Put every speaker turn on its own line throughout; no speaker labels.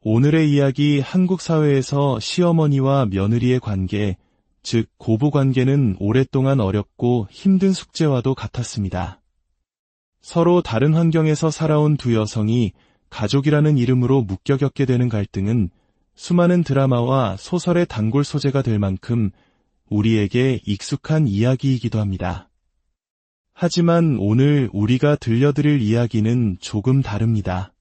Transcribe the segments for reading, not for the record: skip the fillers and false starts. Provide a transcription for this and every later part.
오늘의 이야기 한국 사회에서 시어머니와 며느리의 관계, 즉 고부관계는 오랫동안 어렵고 힘든 숙제와도 같았습니다. 서로 다른 환경에서 살아온 두 여성이 가족이라는 이름으로 묶여 겪게 되는 갈등은 수많은 드라마와 소설의 단골 소재가 될 만큼 우리에게 익숙한 이야기이기도 합니다. 하지만 오늘 우리가 들려드릴 이야기는 조금 다릅니다.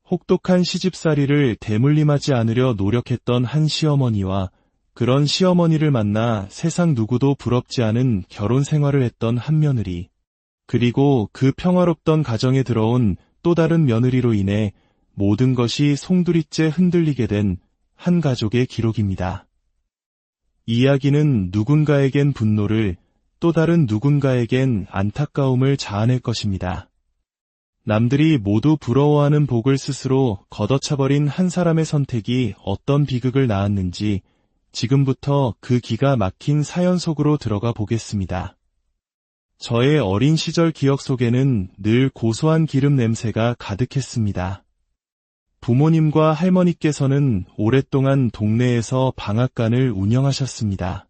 혹독한 시집살이를 대물림하지 않으려 노력했던 한 시어머니와 그런 시어머니를 만나 세상 누구도 부럽지 않은 결혼 생활을 했던 한 며느리, 그리고 그 평화롭던 가정에 들어온 또 다른 며느리로 인해 모든 것이 송두리째 흔들리게 된 한 가족의 기록입니다. 이야기는 누군가에겐 분노를, 또 다른 누군가에겐 안타까움을 자아낼 것입니다. 남들이 모두 부러워하는 복을 스스로 걷어차버린 한 사람의 선택이 어떤 비극을 낳았는지 지금부터 그 기가 막힌 사연 속으로 들어가 보겠습니다. 저의 어린 시절 기억 속에는 늘 고소한 기름 냄새가 가득했습니다. 부모님과 할머니께서는 오랫동안 동네에서 방앗간을 운영하셨습니다.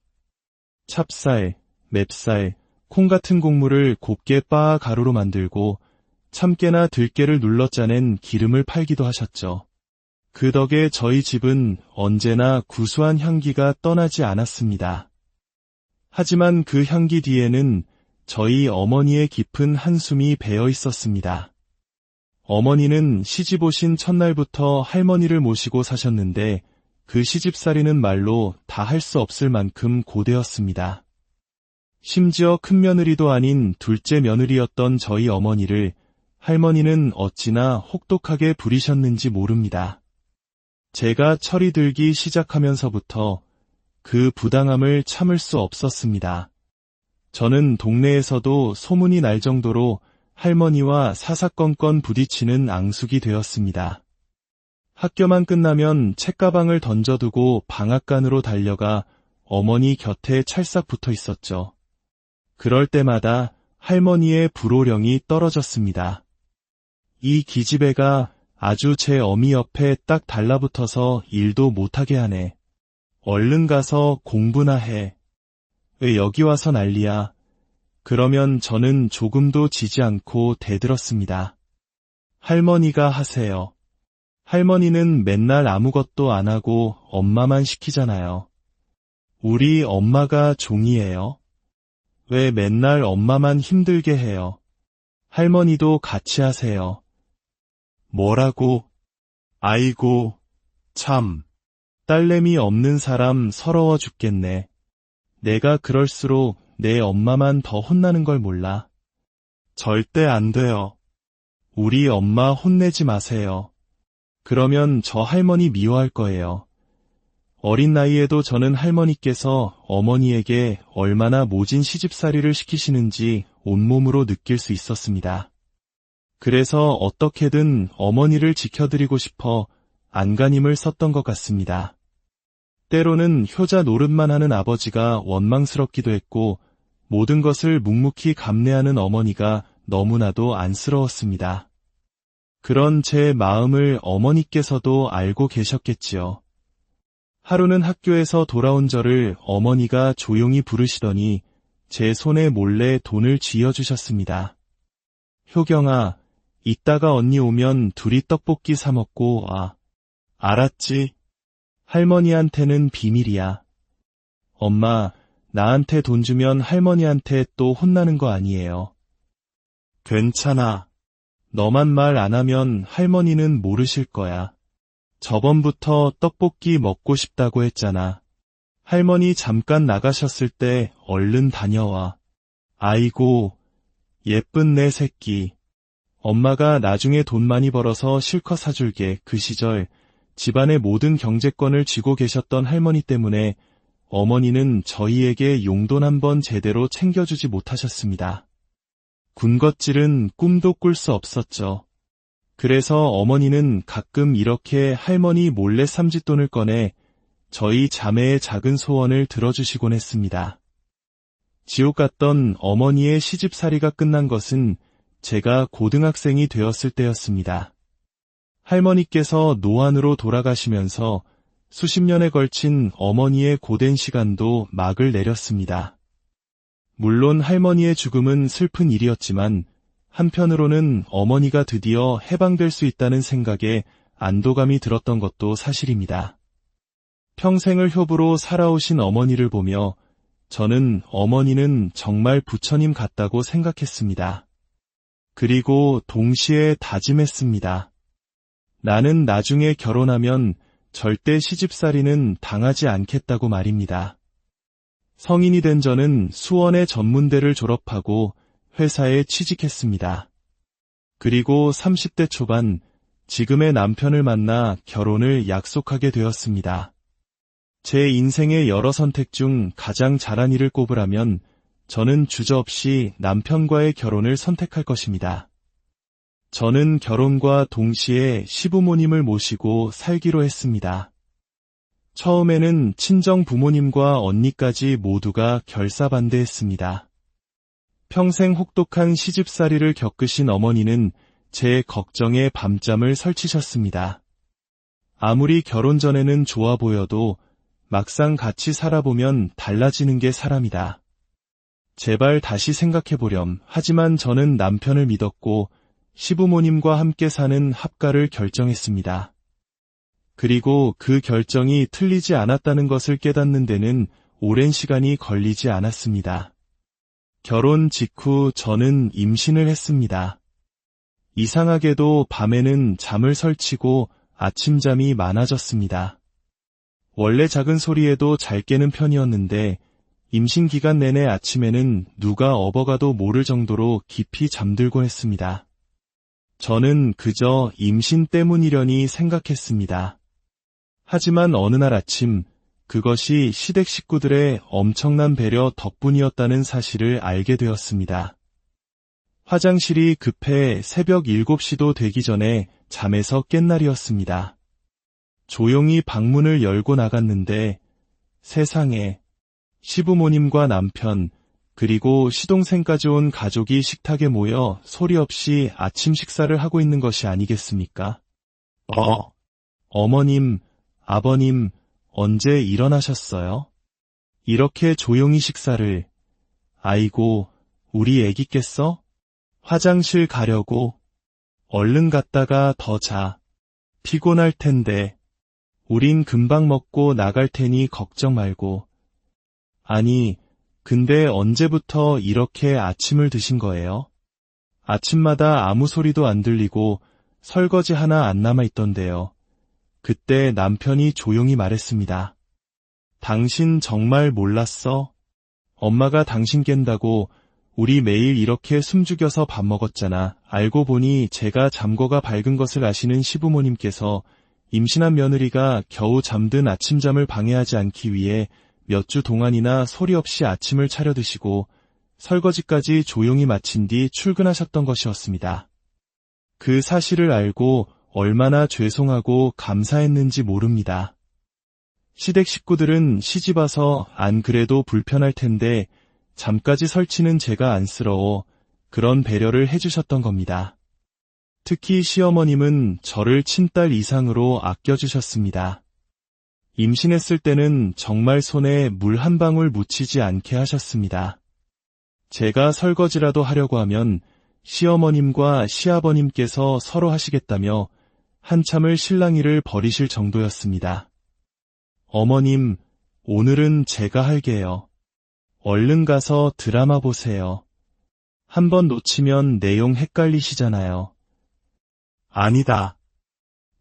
찹쌀, 맵쌀, 콩 같은 곡물을 곱게 빻아 가루로 만들고 참깨나 들깨를 눌러 짜낸 기름을 팔기도 하셨죠. 그 덕에 저희 집은 언제나 구수한 향기가 떠나지 않았습니다. 하지만 그 향기 뒤에는 저희 어머니의 깊은 한숨이 배어 있었습니다. 어머니는 시집 오신 첫날부터 할머니를 모시고 사셨는데 그 시집살이는 말로 다 할 수 없을 만큼 고되었습니다. 심지어 큰며느리도 아닌 둘째 며느리였던 저희 어머니를 할머니는 어찌나 혹독하게 부리셨는지 모릅니다. 제가 철이 들기 시작하면서부터 그 부당함을 참을 수 없었습니다. 저는 동네에서도 소문이 날 정도로 할머니와 사사건건 부딪히는 앙숙이 되었습니다. 학교만 끝나면 책가방을 던져두고 방앗간으로 달려가 어머니 곁에 찰싹 붙어 있었죠. 그럴 때마다 할머니의 불호령이 떨어졌습니다. 이 기집애가 아주 제 어미 옆에 딱 달라붙어서 일도 못하게 하네. 얼른 가서 공부나 해. 왜 여기 와서 난리야. 그러면 저는 조금도 지지 않고 대들었습니다. 할머니가 하세요. 할머니는 맨날 아무것도 안 하고 엄마만 시키잖아요. 우리 엄마가 종이에요. 왜 맨날 엄마만 힘들게 해요. 할머니도 같이 하세요. 뭐라고? 아이고, 참. 딸내미 없는 사람 서러워 죽겠네. 내가 그럴수록 내 엄마만 더 혼나는 걸 몰라. 절대 안 돼요. 우리 엄마 혼내지 마세요. 그러면 저 할머니 미워할 거예요. 어린 나이에도 저는 할머니께서 어머니에게 얼마나 모진 시집살이를 시키시는지 온몸으로 느낄 수 있었습니다. 그래서 어떻게든 어머니를 지켜드리고 싶어 안간힘을 썼던 것 같습니다. 때로는 효자 노릇만 하는 아버지가 원망스럽기도 했고 모든 것을 묵묵히 감내하는 어머니가 너무나도 안쓰러웠습니다. 그런 제 마음을 어머니께서도 알고 계셨겠지요. 하루는 학교에서 돌아온 저를 어머니가 조용히 부르시더니 제 손에 몰래 돈을 쥐어주셨습니다. 효경아, 이따가 언니 오면 둘이 떡볶이 사 먹고 와. 알았지? 할머니한테는 비밀이야. 엄마, 나한테 돈 주면 할머니한테 또 혼나는 거 아니에요. 괜찮아. 너만 말 안 하면 할머니는 모르실 거야. 저번부터 떡볶이 먹고 싶다고 했잖아. 할머니 잠깐 나가셨을 때 얼른 다녀와. 아이고, 예쁜 내 새끼. 엄마가 나중에 돈 많이 벌어서 실컷 사줄게. 그 시절 집안의 모든 경제권을 쥐고 계셨던 할머니 때문에 어머니는 저희에게 용돈 한 번 제대로 챙겨주지 못하셨습니다. 군것질은 꿈도 꿀 수 없었죠. 그래서 어머니는 가끔 이렇게 할머니 몰래 삼짓돈을 꺼내 저희 자매의 작은 소원을 들어주시곤 했습니다. 지옥 같던 어머니의 시집살이가 끝난 것은 제가 고등학생이 되었을 때였습니다. 할머니께서 노안으로 돌아가시면서 수십 년에 걸친 어머니의 고된 시간도 막을 내렸습니다. 물론 할머니의 죽음은 슬픈 일이었지만 한편으로는 어머니가 드디어 해방될 수 있다는 생각에 안도감이 들었던 것도 사실입니다. 평생을 효부로 살아오신 어머니를 보며 저는 어머니는 정말 부처님 같다고 생각했습니다. 그리고 동시에 다짐했습니다. 나는 나중에 결혼하면 절대 시집살이는 당하지 않겠다고 말입니다. 성인이 된 저는 수원의 전문대를 졸업하고 회사에 취직했습니다. 그리고 30대 초반 지금의 남편을 만나 결혼을 약속하게 되었습니다. 제 인생의 여러 선택 중 가장 잘한 일을 꼽으라면 저는 주저없이 남편과의 결혼을 선택할 것입니다. 저는 결혼과 동시에 시부모님을 모시고 살기로 했습니다. 처음에는 친정 부모님과 언니까지 모두가 결사반대했습니다. 평생 혹독한 시집살이를 겪으신 어머니는 제 걱정에 밤잠을 설치셨습니다. 아무리 결혼 전에는 좋아 보여도 막상 같이 살아보면 달라지는 게 사람이다. 제발 다시 생각해보렴. 하지만 저는 남편을 믿었고 시부모님과 함께 사는 합가를 결정했습니다. 그리고 그 결정이 틀리지 않았다는 것을 깨닫는 데는 오랜 시간이 걸리지 않았습니다. 결혼 직후 저는 임신을 했습니다. 이상하게도 밤에는 잠을 설치고 아침잠이 많아졌습니다. 원래 작은 소리에도 잘 깨는 편이었는데 임신 기간 내내 아침에는 누가 업어가도 모를 정도로 깊이 잠들곤 했습니다. 저는 그저 임신 때문이려니 생각했습니다. 하지만 어느 날 아침 그것이 시댁 식구들의 엄청난 배려 덕분이었다는 사실을 알게 되었습니다. 화장실이 급해 새벽 7시도 되기 전에 잠에서 깬 날이었습니다. 조용히 방문을 열고 나갔는데 세상에 시부모님과 남편 그리고 시동생까지 온 가족이 식탁에 모여 소리 없이 아침 식사를 하고 있는 것이 아니겠습니까? 어머님, 아버님, 언제 일어나셨어요? 이렇게 조용히 식사를. 아이고, 우리 애기 깼어? 화장실 가려고. 얼른 갔다가 더 자. 피곤할 텐데. 우린 금방 먹고 나갈 테니 걱정 말고. 아니, 근데 언제부터 이렇게 아침을 드신 거예요? 아침마다 아무 소리도 안 들리고 설거지 하나 안 남아있던데요. 그때 남편이 조용히 말했습니다. 당신 정말 몰랐어? 엄마가 당신 깬다고 우리 매일 이렇게 숨죽여서 밥 먹었잖아. 알고 보니 제가 잠거가 밝은 것을 아시는 시부모님께서 임신한 며느리가 겨우 잠든 아침잠을 방해하지 않기 위해 몇 주 동안이나 소리 없이 아침을 차려 드시고 설거지까지 조용히 마친 뒤 출근하셨던 것이었습니다. 그 사실을 알고 얼마나 죄송하고 감사했는지 모릅니다. 시댁 식구들은 시집와서 안 그래도 불편할 텐데 잠까지 설치는 제가 안쓰러워 그런 배려를 해주셨던 겁니다. 특히 시어머님은 저를 친딸 이상으로 아껴주셨습니다. 임신했을 때는 정말 손에 물 한 방울 묻히지 않게 하셨습니다. 제가 설거지라도 하려고 하면 시어머님과 시아버님께서 서로 하시겠다며 한참을 실랑이를 벌이실 정도였습니다. 어머님, 오늘은 제가 할게요. 얼른 가서 드라마 보세요. 한번 놓치면 내용 헷갈리시잖아요. 아니다.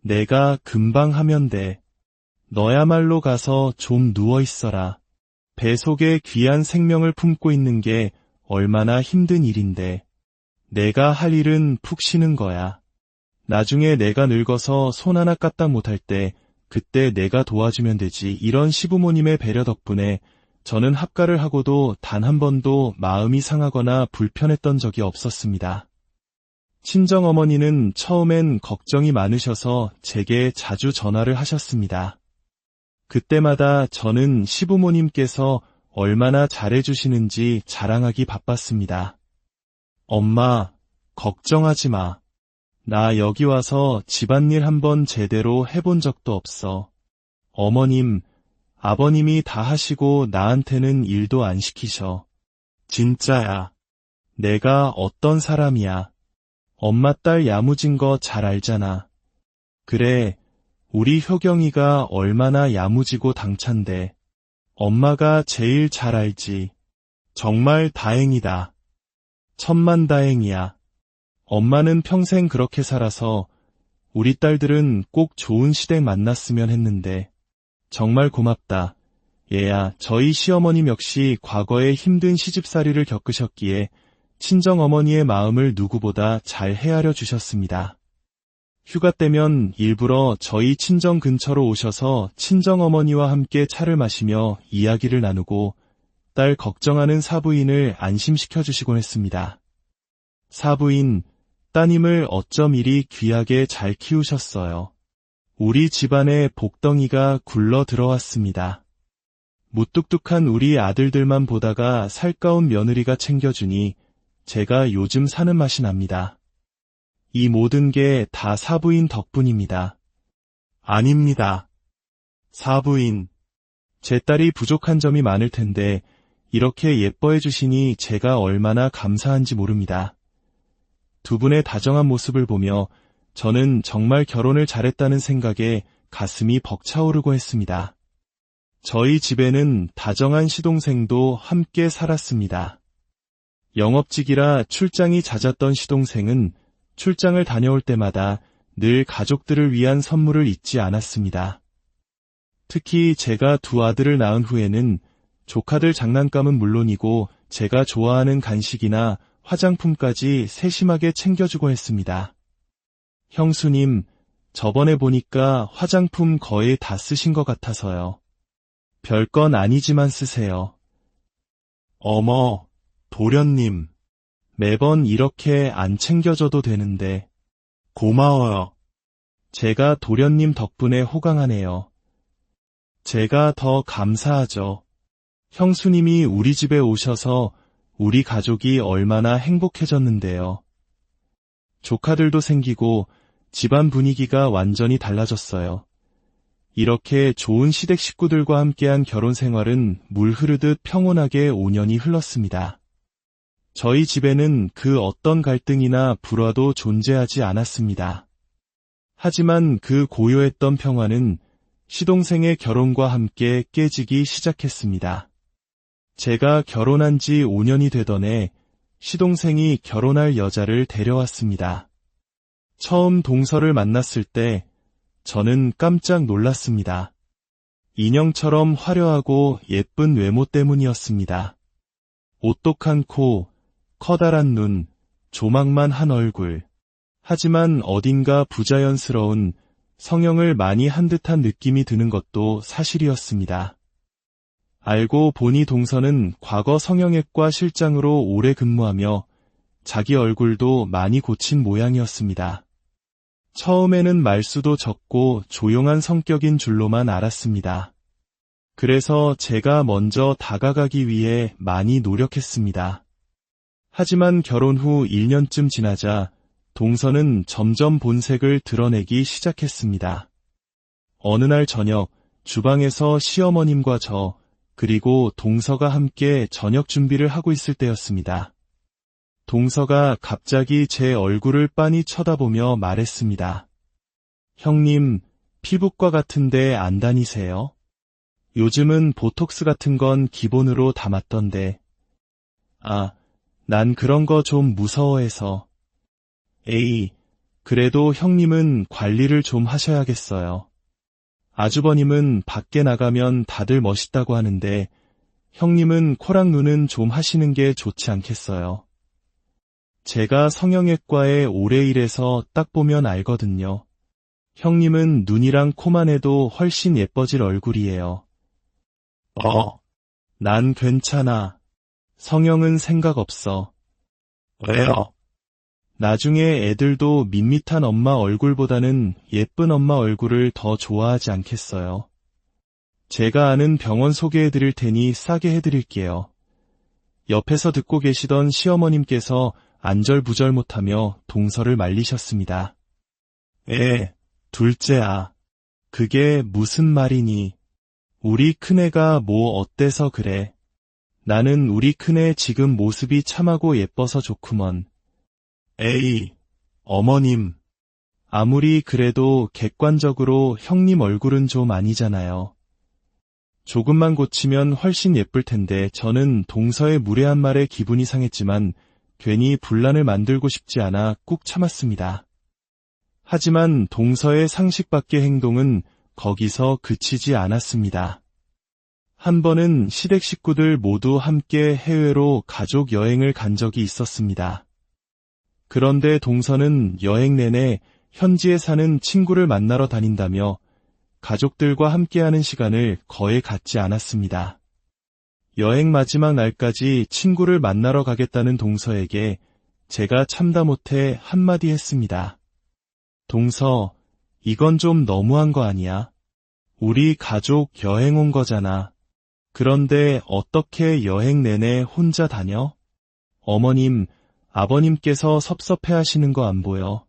내가 금방 하면 돼. 너야말로 가서 좀 누워있어라. 배 속에 귀한 생명을 품고 있는 게 얼마나 힘든 일인데. 내가 할 일은 푹 쉬는 거야. 나중에 내가 늙어서 손 하나 까딱 못할 때 그때 내가 도와주면 되지. 이런 시부모님의 배려 덕분에 저는 합가를 하고도 단 한 번도 마음이 상하거나 불편했던 적이 없었습니다. 친정어머니는 처음엔 걱정이 많으셔서 제게 자주 전화를 하셨습니다. 그때마다 저는 시부모님께서 얼마나 잘해주시는지 자랑하기 바빴습니다. 엄마, 걱정하지 마. 나 여기 와서 집안일 한번 제대로 해본 적도 없어. 어머님, 아버님이 다 하시고 나한테는 일도 안 시키셔. 진짜야. 내가 어떤 사람이야. 엄마 딸 야무진 거 잘 알잖아. 그래, 우리 효경이가 얼마나 야무지고 당찬데. 엄마가 제일 잘 알지. 정말 다행이다. 천만다행이야. 엄마는 평생 그렇게 살아서 우리 딸들은 꼭 좋은 시댁 만났으면 했는데. 정말 고맙다. 얘야, 저희 시어머님 역시 과거에 힘든 시집살이를 겪으셨기에 친정어머니의 마음을 누구보다 잘 헤아려 주셨습니다. 휴가 때면 일부러 저희 친정 근처로 오셔서 친정어머니와 함께 차를 마시며 이야기를 나누고 딸 걱정하는 사부인을 안심시켜 주시곤 했습니다. 사부인, 따님을 어쩜 이리 귀하게 잘 키우셨어요. 우리 집안에 복덩이가 굴러 들어왔습니다. 무뚝뚝한 우리 아들들만 보다가 살가운 며느리가 챙겨주니 제가 요즘 사는 맛이 납니다. 이 모든 게 다 사부인 덕분입니다. 아닙니다. 사부인, 제 딸이 부족한 점이 많을 텐데 이렇게 예뻐해 주시니 제가 얼마나 감사한지 모릅니다. 두 분의 다정한 모습을 보며 저는 정말 결혼을 잘했다는 생각에 가슴이 벅차오르고 했습니다. 저희 집에는 다정한 시동생도 함께 살았습니다. 영업직이라 출장이 잦았던 시동생은 출장을 다녀올 때마다 늘 가족들을 위한 선물을 잊지 않았습니다. 특히 제가 두 아들을 낳은 후에는 조카들 장난감은 물론이고 제가 좋아하는 간식이나 화장품까지 세심하게 챙겨주고 했습니다. 형수님, 저번에 보니까 화장품 거의 다 쓰신 것 같아서요. 별건 아니지만 쓰세요. 어머, 도련님. 매번 이렇게 안 챙겨줘도 되는데. 고마워요. 제가 도련님 덕분에 호강하네요. 제가 더 감사하죠. 형수님이 우리 집에 오셔서 우리 가족이 얼마나 행복해졌는데요. 조카들도 생기고 집안 분위기가 완전히 달라졌어요. 이렇게 좋은 시댁 식구들과 함께한 결혼 생활은 물 흐르듯 평온하게 5년이 흘렀습니다. 저희 집에는 그 어떤 갈등이나 불화도 존재하지 않았습니다. 하지만 그 고요했던 평화는 시동생의 결혼과 함께 깨지기 시작했습니다. 제가 결혼한 지 5년이 되던 해 시동생이 결혼할 여자를 데려왔습니다. 처음 동서를 만났을 때 저는 깜짝 놀랐습니다. 인형처럼 화려하고 예쁜 외모 때문이었습니다. 오똑한 코, 커다란 눈, 조망만 한 얼굴. 하지만 어딘가 부자연스러운 성형을 많이 한 듯한 느낌이 드는 것도 사실이었습니다. 알고 보니 동서는 과거 성형외과 실장으로 오래 근무하며 자기 얼굴도 많이 고친 모양이었습니다. 처음에는 말수도 적고 조용한 성격인 줄로만 알았습니다. 그래서 제가 먼저 다가가기 위해 많이 노력했습니다. 하지만 결혼 후 1년쯤 지나자 동서는 점점 본색을 드러내기 시작했습니다. 어느 날 저녁 주방에서 시어머님과 저 그리고 동서가 함께 저녁 준비를 하고 있을 때였습니다. 동서가 갑자기 제 얼굴을 빤히 쳐다보며 말했습니다. 형님, 피부과 같은데 안 다니세요? 요즘은 보톡스 같은 건 기본으로 다 맞던데. 아, 난 그런 거 좀 무서워해서. 에이, 그래도 형님은 관리를 좀 하셔야겠어요. 아주버님은 밖에 나가면 다들 멋있다고 하는데 형님은 코랑 눈은 좀 하시는 게 좋지 않겠어요. 제가 성형외과에 오래 일해서 딱 보면 알거든요. 형님은 눈이랑 코만 해도 훨씬 예뻐질 얼굴이에요. 난 괜찮아. 성형은 생각 없어.
왜요?
나중에 애들도 밋밋한 엄마 얼굴보다는 예쁜 엄마 얼굴을 더 좋아하지 않겠어요. 제가 아는 병원 소개해 드릴 테니 싸게 해드릴게요. 옆에서 듣고 계시던 시어머님께서 안절부절 못하며 동서를 말리셨습니다. 둘째야. 그게 무슨 말이니? 우리 큰애가 뭐 어때서 그래? 나는 우리 큰애 지금 모습이 참하고 예뻐서 좋구먼. 에이, 어머님. 아무리 그래도 객관적으로 형님 얼굴은 좀 아니잖아요. 조금만 고치면 훨씬 예쁠 텐데 저는 동서의 무례한 말에 기분이 상했지만 괜히 분란을 만들고 싶지 않아 꾹 참았습니다. 하지만 동서의 상식 밖의 행동은 거기서 그치지 않았습니다. 한 번은 시댁 식구들 모두 함께 해외로 가족 여행을 간 적이 있었습니다. 그런데 동서는 여행 내내 현지에 사는 친구를 만나러 다닌다며 가족들과 함께하는 시간을 거의 갖지 않았습니다. 여행 마지막 날까지 친구를 만나러 가겠다는 동서에게 제가 참다 못해 한마디 했습니다. 동서, 이건 좀 너무한 거 아니야? 우리 가족 여행 온 거잖아. 그런데 어떻게 여행 내내 혼자 다녀? 어머님, 아버님께서 섭섭해 하시는 거 안 보여?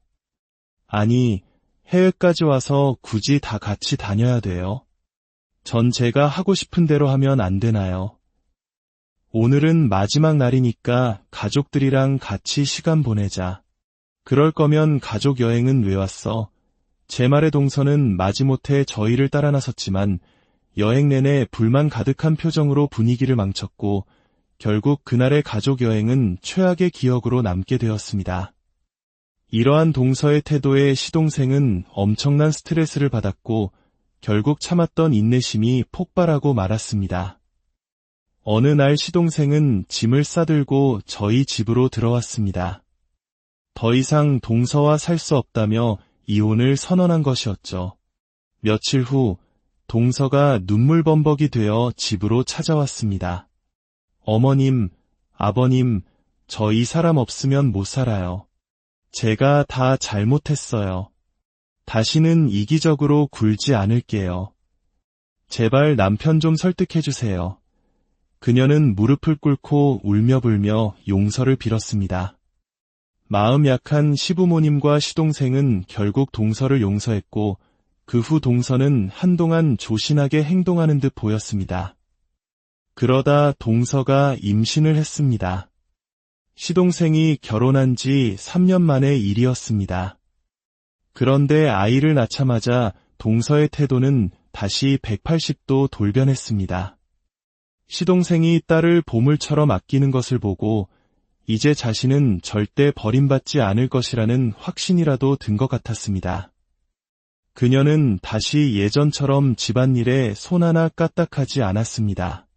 아니, 해외까지 와서 굳이 다 같이 다녀야 돼요? 전 제가 하고 싶은 대로 하면 안 되나요? 오늘은 마지막 날이니까 가족들이랑 같이 시간 보내자. 그럴 거면 가족 여행은 왜 왔어? 제 말에 동서는 마지못해 저희를 따라 나섰지만 여행 내내 불만 가득한 표정으로 분위기를 망쳤고 결국 그날의 가족 여행은 최악의 기억으로 남게 되었습니다. 이러한 동서의 태도에 시동생은 엄청난 스트레스를 받았고 결국 참았던 인내심이 폭발하고 말았습니다. 어느 날 시동생은 짐을 싸들고 저희 집으로 들어왔습니다. 더 이상 동서와 살 수 없다며 이혼을 선언한 것이었죠. 며칠 후 동서가 눈물범벅이 되어 집으로 찾아왔습니다. 어머님, 아버님, 저 이 사람 없으면 못 살아요. 제가 다 잘못했어요. 다시는 이기적으로 굴지 않을게요. 제발 남편 좀 설득해주세요. 그녀는 무릎을 꿇고 울며불며 용서를 빌었습니다. 마음 약한 시부모님과 시동생은 결국 동서를 용서했고 그 후 동서는 한동안 조신하게 행동하는 듯 보였습니다. 그러다 동서가 임신을 했습니다. 시동생이 결혼한 지 3년 만의 일이었습니다. 그런데 아이를 낳자마자 동서의 태도는 다시 180도 돌변했습니다. 시동생이 딸을 보물처럼 아끼는 것을 보고 이제 자신은 절대 버림받지 않을 것이라는 확신이라도 든 것 같았습니다. 그녀는 다시 예전처럼 집안일에 손 하나 까딱하지 않았습니다.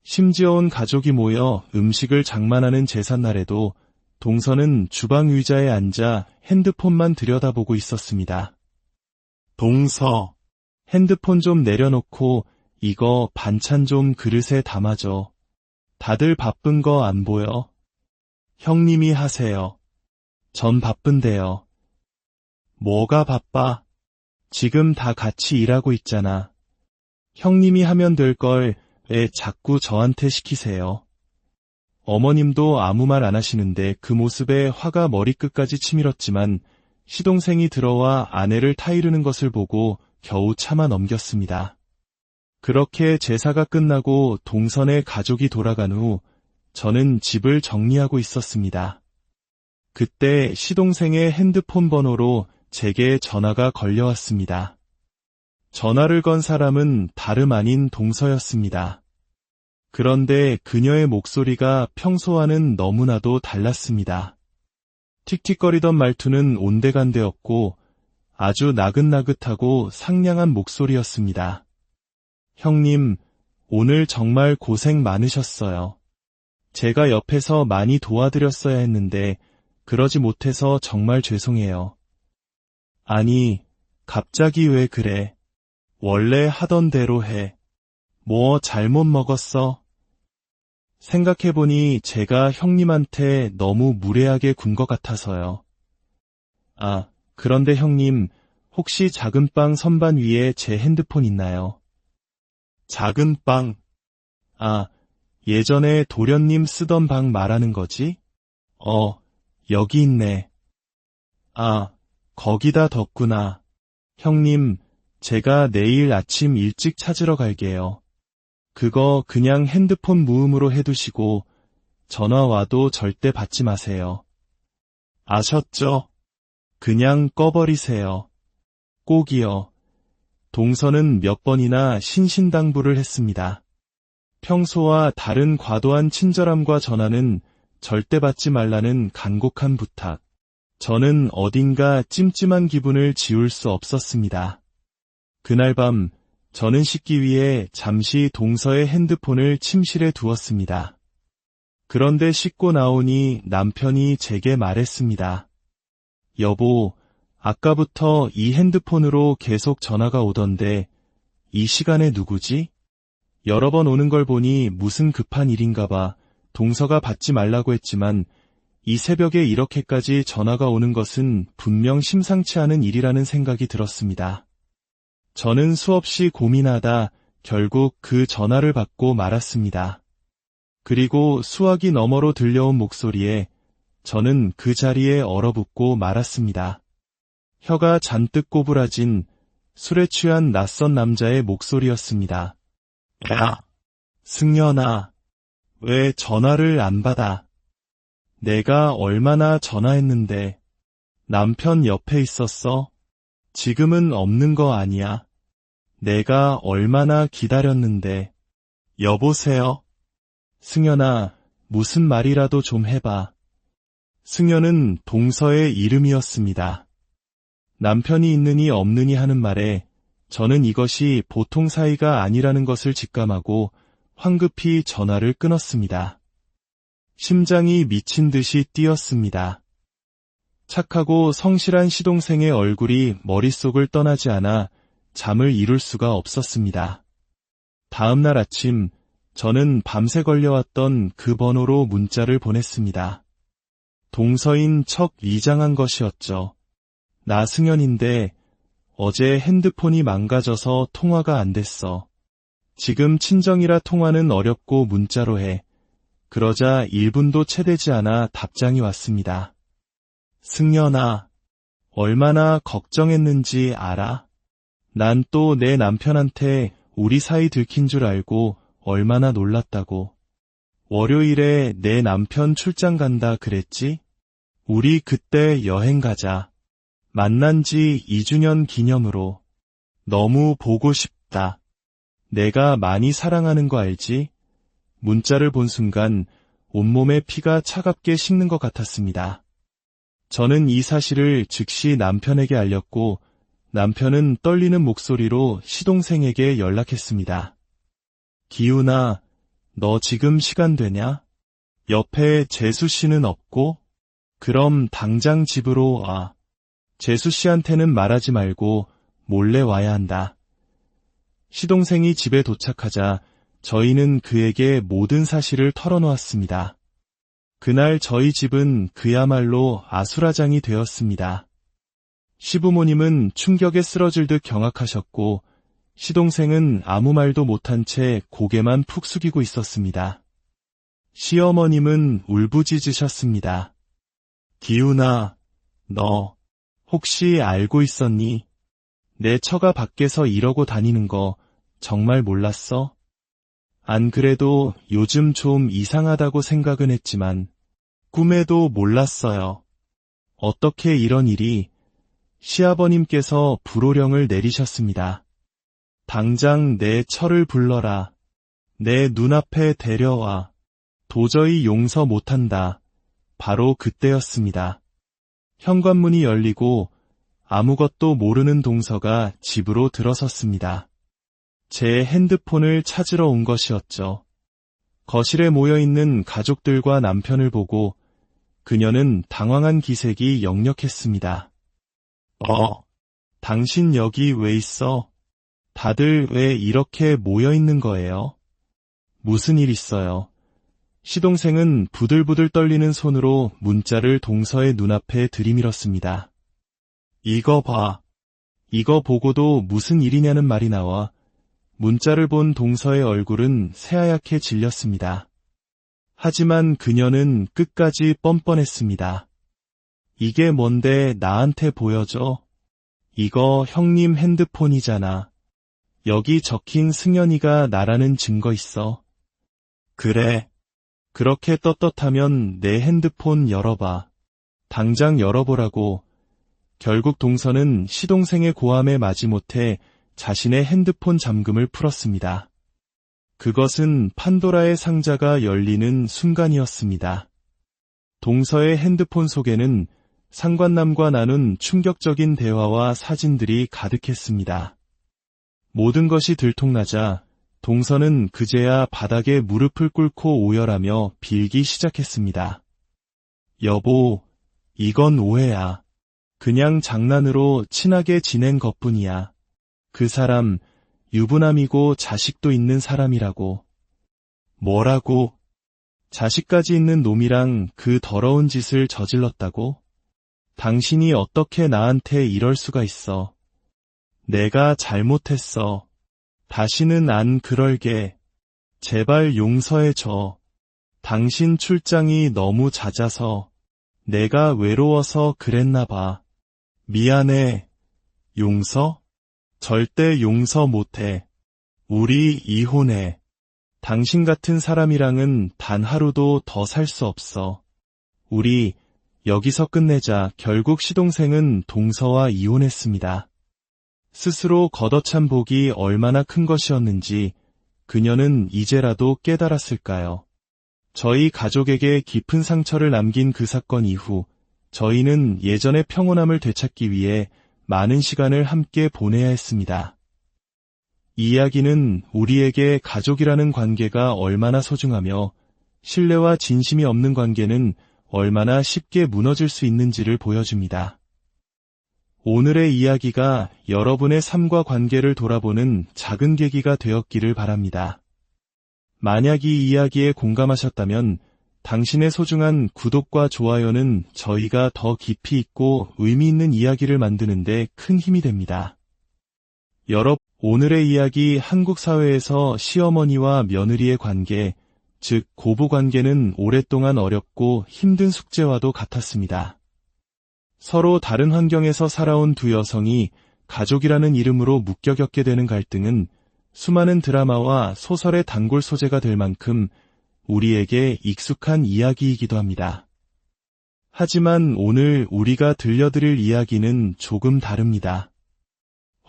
심지어 온 가족이 모여 음식을 장만하는 제삿날에도 동서는 주방 의자에 앉아 핸드폰만 들여다보고 있었습니다. 동서, 핸드폰 좀 내려놓고 이거 반찬 좀 그릇에 담아줘. 다들 바쁜 거 안 보여? 형님이 하세요. 전 바쁜데요. 뭐가 바빠? 지금 다 같이 일하고 있잖아. 형님이 하면 될 걸 왜 자꾸 저한테 시키세요? 어머님도 아무 말 안 하시는데 그 모습에 화가 머리끝까지 치밀었지만 시동생이 들어와 아내를 타이르는 것을 보고 겨우 참아 넘겼습니다. 그렇게 제사가 끝나고 동선의 가족이 돌아간 후 저는 집을 정리하고 있었습니다. 그때 시동생의 핸드폰 번호로 제게 전화가 걸려왔습니다. 전화를 건 사람은 다름 아닌 동서였습니다. 그런데 그녀의 목소리가 평소와는 너무나도 달랐습니다. 틱틱거리던 말투는 온데간데였고 아주 나긋나긋하고 상냥한 목소리였습니다. 형님, 오늘 정말 고생 많으셨어요. 제가 옆에서 많이 도와드렸어야 했는데 그러지 못해서 정말 죄송해요. 아니, 갑자기 왜 그래? 원래 하던 대로 해. 뭐 잘못 먹었어? 생각해보니 제가 형님한테 너무 무례하게 군 것 같아서요. 아, 그런데 형님, 혹시 작은 빵 선반 위에 제 핸드폰 있나요? 작은 빵? 아, 예전에 도련님 쓰던 방 말하는 거지? 여기 있네. 아, 거기다 뒀구나. 형님, 제가 내일 아침 일찍 찾으러 갈게요. 그거 그냥 핸드폰 무음으로 해두시고 전화 와도 절대 받지 마세요. 아셨죠? 그냥 꺼버리세요. 꼭이요. 동서는 몇 번이나 신신당부를 했습니다. 평소와 다른 과도한 친절함과 전화는 절대 받지 말라는 간곡한 부탁. 저는 어딘가 찜찜한 기분을 지울 수 없었습니다. 그날 밤 저는 씻기 위해 잠시 동서의 핸드폰을 침실에 두었습니다. 그런데 씻고 나오니 남편이 제게 말했습니다. 여보, 아까부터 이 핸드폰으로 계속 전화가 오던데 이 시간에 누구지? 여러 번 오는 걸 보니 무슨 급한 일인가 봐. 동서가 받지 말라고 했지만 이 새벽에 이렇게까지 전화가 오는 것은 분명 심상치 않은 일이라는 생각이 들었습니다. 저는 수없이 고민하다 결국 그 전화를 받고 말았습니다. 그리고 수화기 너머로 들려온 목소리에 저는 그 자리에 얼어붙고 말았습니다. 혀가 잔뜩 꼬부라진 술에 취한 낯선 남자의 목소리였습니다. 야, 승연아, 왜 전화를 안 받아? 내가 얼마나 전화했는데 남편 옆에 있었어? 지금은 없는 거 아니야? 내가 얼마나 기다렸는데. 여보세요? 승연아, 무슨 말이라도 좀 해봐. 승연은 동서의 이름이었습니다. 남편이 있느니 없느니 하는 말에 저는 이것이 보통 사이가 아니라는 것을 직감하고 황급히 전화를 끊었습니다. 심장이 미친 듯이 뛰었습니다. 착하고 성실한 시동생의 얼굴이 머릿속을 떠나지 않아 잠을 이룰 수가 없었습니다. 다음 날 아침 저는 밤새 걸려왔던 그 번호로 문자를 보냈습니다. 동서인 척 위장한 것이었죠. 나 승연인데 어제 핸드폰이 망가져서 통화가 안 됐어. 지금 친정이라 통화는 어렵고 문자로 해. 그러자 1분도 채 되지 않아 답장이 왔습니다. 승연아, 얼마나 걱정했는지 알아? 난 또 내 남편한테 우리 사이 들킨 줄 알고 얼마나 놀랐다고. 월요일에 내 남편 출장 간다 그랬지? 우리 그때 여행 가자. 만난 지 2주년 기념으로. 너무 보고 싶다. 내가 많이 사랑하는 거 알지? 문자를 본 순간 온몸에 피가 차갑게 식는 것 같았습니다. 저는 이 사실을 즉시 남편에게 알렸고 남편은 떨리는 목소리로 시동생에게 연락했습니다. 기훈아, 너 지금 시간 되냐? 옆에 재수 씨는 없고? 그럼 당장 집으로 와. 재수 씨한테는 말하지 말고 몰래 와야 한다. 시동생이 집에 도착하자 저희는 그에게 모든 사실을 털어놓았습니다. 그날 저희 집은 그야말로 아수라장이 되었습니다. 시부모님은 충격에 쓰러질 듯 경악하셨고 시동생은 아무 말도 못한 채 고개만 푹 숙이고 있었습니다. 시어머님은 울부짖으셨습니다. 기훈아, 너 혹시 알고 있었니? 내 처가 밖에서 이러고 다니는 거 정말 몰랐어? 안 그래도 요즘 좀 이상하다고 생각은 했지만 꿈에도 몰랐어요. 어떻게 이런 일이? 시아버님께서 불호령을 내리셨습니다. 당장 내 처를 불러라. 내 눈앞에 데려와. 도저히 용서 못한다. 바로 그때였습니다. 현관문이 열리고 아무것도 모르는 동서가 집으로 들어섰습니다. 제 핸드폰을 찾으러 온 것이었죠. 거실에 모여있는 가족들과 남편을 보고 그녀는 당황한 기색이 역력했습니다. 당신 여기 왜 있어? 다들 왜 이렇게 모여있는 거예요? 무슨 일 있어요? 시동생은 부들부들 떨리는 손으로 문자를 동서의 눈앞에 들이밀었습니다. 이거 봐. 이거 보고도 무슨 일이냐는 말이 나와 문자를 본 동서의 얼굴은 새하얗게 질렸습니다. 하지만 그녀는 끝까지 뻔뻔했습니다. 이게 뭔데 나한테 보여줘? 이거 형님 핸드폰이잖아. 여기 적힌 승현이가 나라는 증거 있어. 그래. 그렇게 떳떳하면 내 핸드폰 열어봐. 당장 열어보라고. 결국 동서는 시동생의 고함에 마지못해 자신의 핸드폰 잠금을 풀었습니다. 그것은 판도라의 상자가 열리는 순간이었습니다. 동서의 핸드폰 속에는 상관남과 나눈 충격적인 대화와 사진들이 가득했습니다. 모든 것이 들통나자 동서는 그제야 바닥에 무릎을 꿇고 오열하며 빌기 시작했습니다. 여보, 이건 오해야. 그냥 장난으로 친하게 지낸 것뿐이야. 그 사람 유부남이고 자식도 있는 사람이라고. 뭐라고? 자식까지 있는 놈이랑 그 더러운 짓을 저질렀다고? 당신이 어떻게 나한테 이럴 수가 있어. 내가 잘못했어. 다시는 안 그럴게. 제발 용서해줘. 당신 출장이 너무 잦아서 내가 외로워서 그랬나 봐. 미안해. 용서? 절대 용서 못해. 우리 이혼해. 당신 같은 사람이랑은 단 하루도 더 살 수 없어. 우리 여기서 끝내자. 결국 시동생은 동서와 이혼했습니다. 스스로 걷어찬 복이 얼마나 큰 것이었는지 그녀는 이제라도 깨달았을까요? 저희 가족에게 깊은 상처를 남긴 그 사건 이후 저희는 예전의 평온함을 되찾기 위해 많은 시간을 함께 보내야 했습니다. 이 이야기는 우리에게 가족이라는 관계가 얼마나 소중하며 신뢰와 진심이 없는 관계는 얼마나 쉽게 무너질 수 있는지를 보여줍니다. 오늘의 이야기가 여러분의 삶과 관계를 돌아보는 작은 계기가 되었기를 바랍니다. 만약 이 이야기에 공감하셨다면 당신의 소중한 구독과 좋아요는 저희가 더 깊이 있고 의미 있는 이야기를 만드는 데 큰 힘이 됩니다. 오늘의 이야기 한국 사회에서 시어머니와 며느리의 관계, 즉 고부관계는 오랫동안 어렵고 힘든 숙제와도 같았습니다. 서로 다른 환경에서 살아온 두 여성이 가족이라는 이름으로 묶여 겪게 되는 갈등은 수많은 드라마와 소설의 단골 소재가 될 만큼 우리에게 익숙한 이야기이기도 합니다. 하지만 오늘 우리가 들려드릴 이야기는 조금 다릅니다.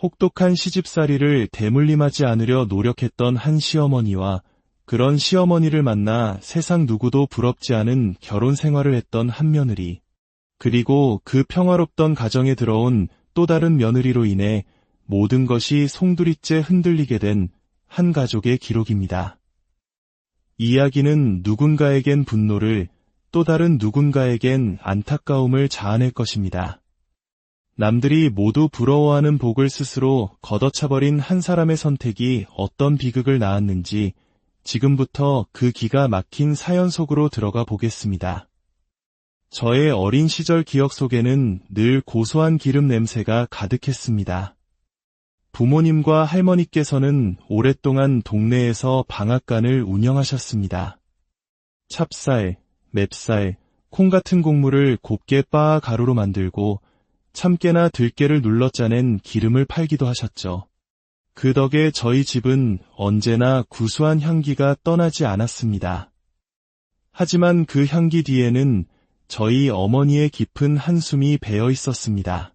혹독한 시집살이를 대물림하지 않으려 노력했던 한 시어머니와 그런 시어머니를 만나 세상 누구도 부럽지 않은 결혼 생활을 했던 한 며느리, 그리고 그 평화롭던 가정에 들어온 또 다른 며느리로 인해 모든 것이 송두리째 흔들리게 된 한 가족의 기록입니다. 이야기는 누군가에겐 분노를, 또 다른 누군가에겐 안타까움을 자아낼 것입니다. 남들이 모두 부러워하는 복을 스스로 걷어차버린 한 사람의 선택이 어떤 비극을 낳았는지 지금부터 그 기가 막힌 사연 속으로 들어가 보겠습니다. 저의 어린 시절 기억 속에는 늘 고소한 기름 냄새가 가득했습니다. 부모님과 할머니께서는 오랫동안 동네에서 방앗간을 운영하셨습니다. 찹쌀, 맵쌀, 콩 같은 곡물을 곱게 빻아 가루로 만들고 참깨나 들깨를 눌러 짜낸 기름을 팔기도 하셨죠. 그 덕에 저희 집은 언제나 구수한 향기가 떠나지 않았습니다. 하지만 그 향기 뒤에는 저희 어머니의 깊은 한숨이 배어 있었습니다.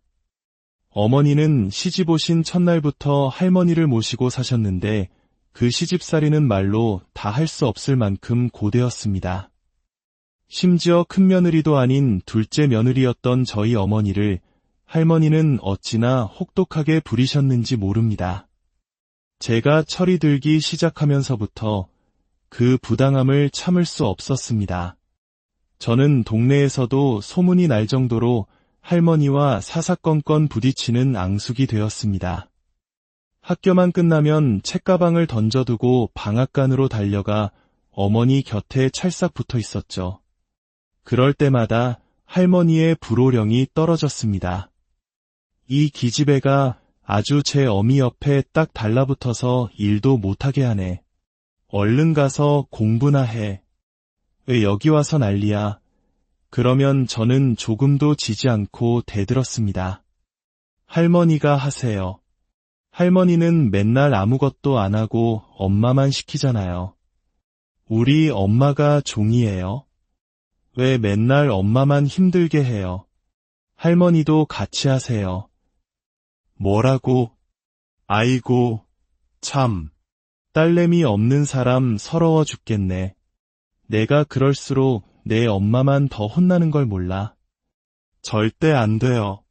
어머니는 시집 오신 첫날부터 할머니를 모시고 사셨는데 그 시집살이는 말로 다 할 수 없을 만큼 고되었습니다. 심지어 큰며느리도 아닌 둘째 며느리였던 저희 어머니를 할머니는 어찌나 혹독하게 부리셨는지 모릅니다. 제가 철이 들기 시작하면서부터 그 부당함을 참을 수 없었습니다. 저는 동네에서도 소문이 날 정도로 할머니와 사사건건 부딪히는 앙숙이 되었습니다. 학교만 끝나면 책가방을 던져두고 방앗간으로 달려가 어머니 곁에 찰싹 붙어 있었죠. 그럴 때마다 할머니의 불호령이 떨어졌습니다. 이 기집애가 아주 제 어미 옆에 딱 달라붙어서 일도 못하게 하네. 얼른 가서 공부나 해. 왜 여기 와서 난리야. 그러면 저는 조금도 지지 않고 대들었습니다. 할머니가 하세요. 할머니는 맨날 아무것도 안 하고 엄마만 시키잖아요. 우리 엄마가 종이에요. 왜 맨날 엄마만 힘들게 해요? 할머니도 같이 하세요. 뭐라고? 아이고, 참. 딸내미 없는 사람 서러워 죽겠네. 내가 그럴수록 내 엄마만 더 혼나는 걸 몰라. 절대 안 돼요.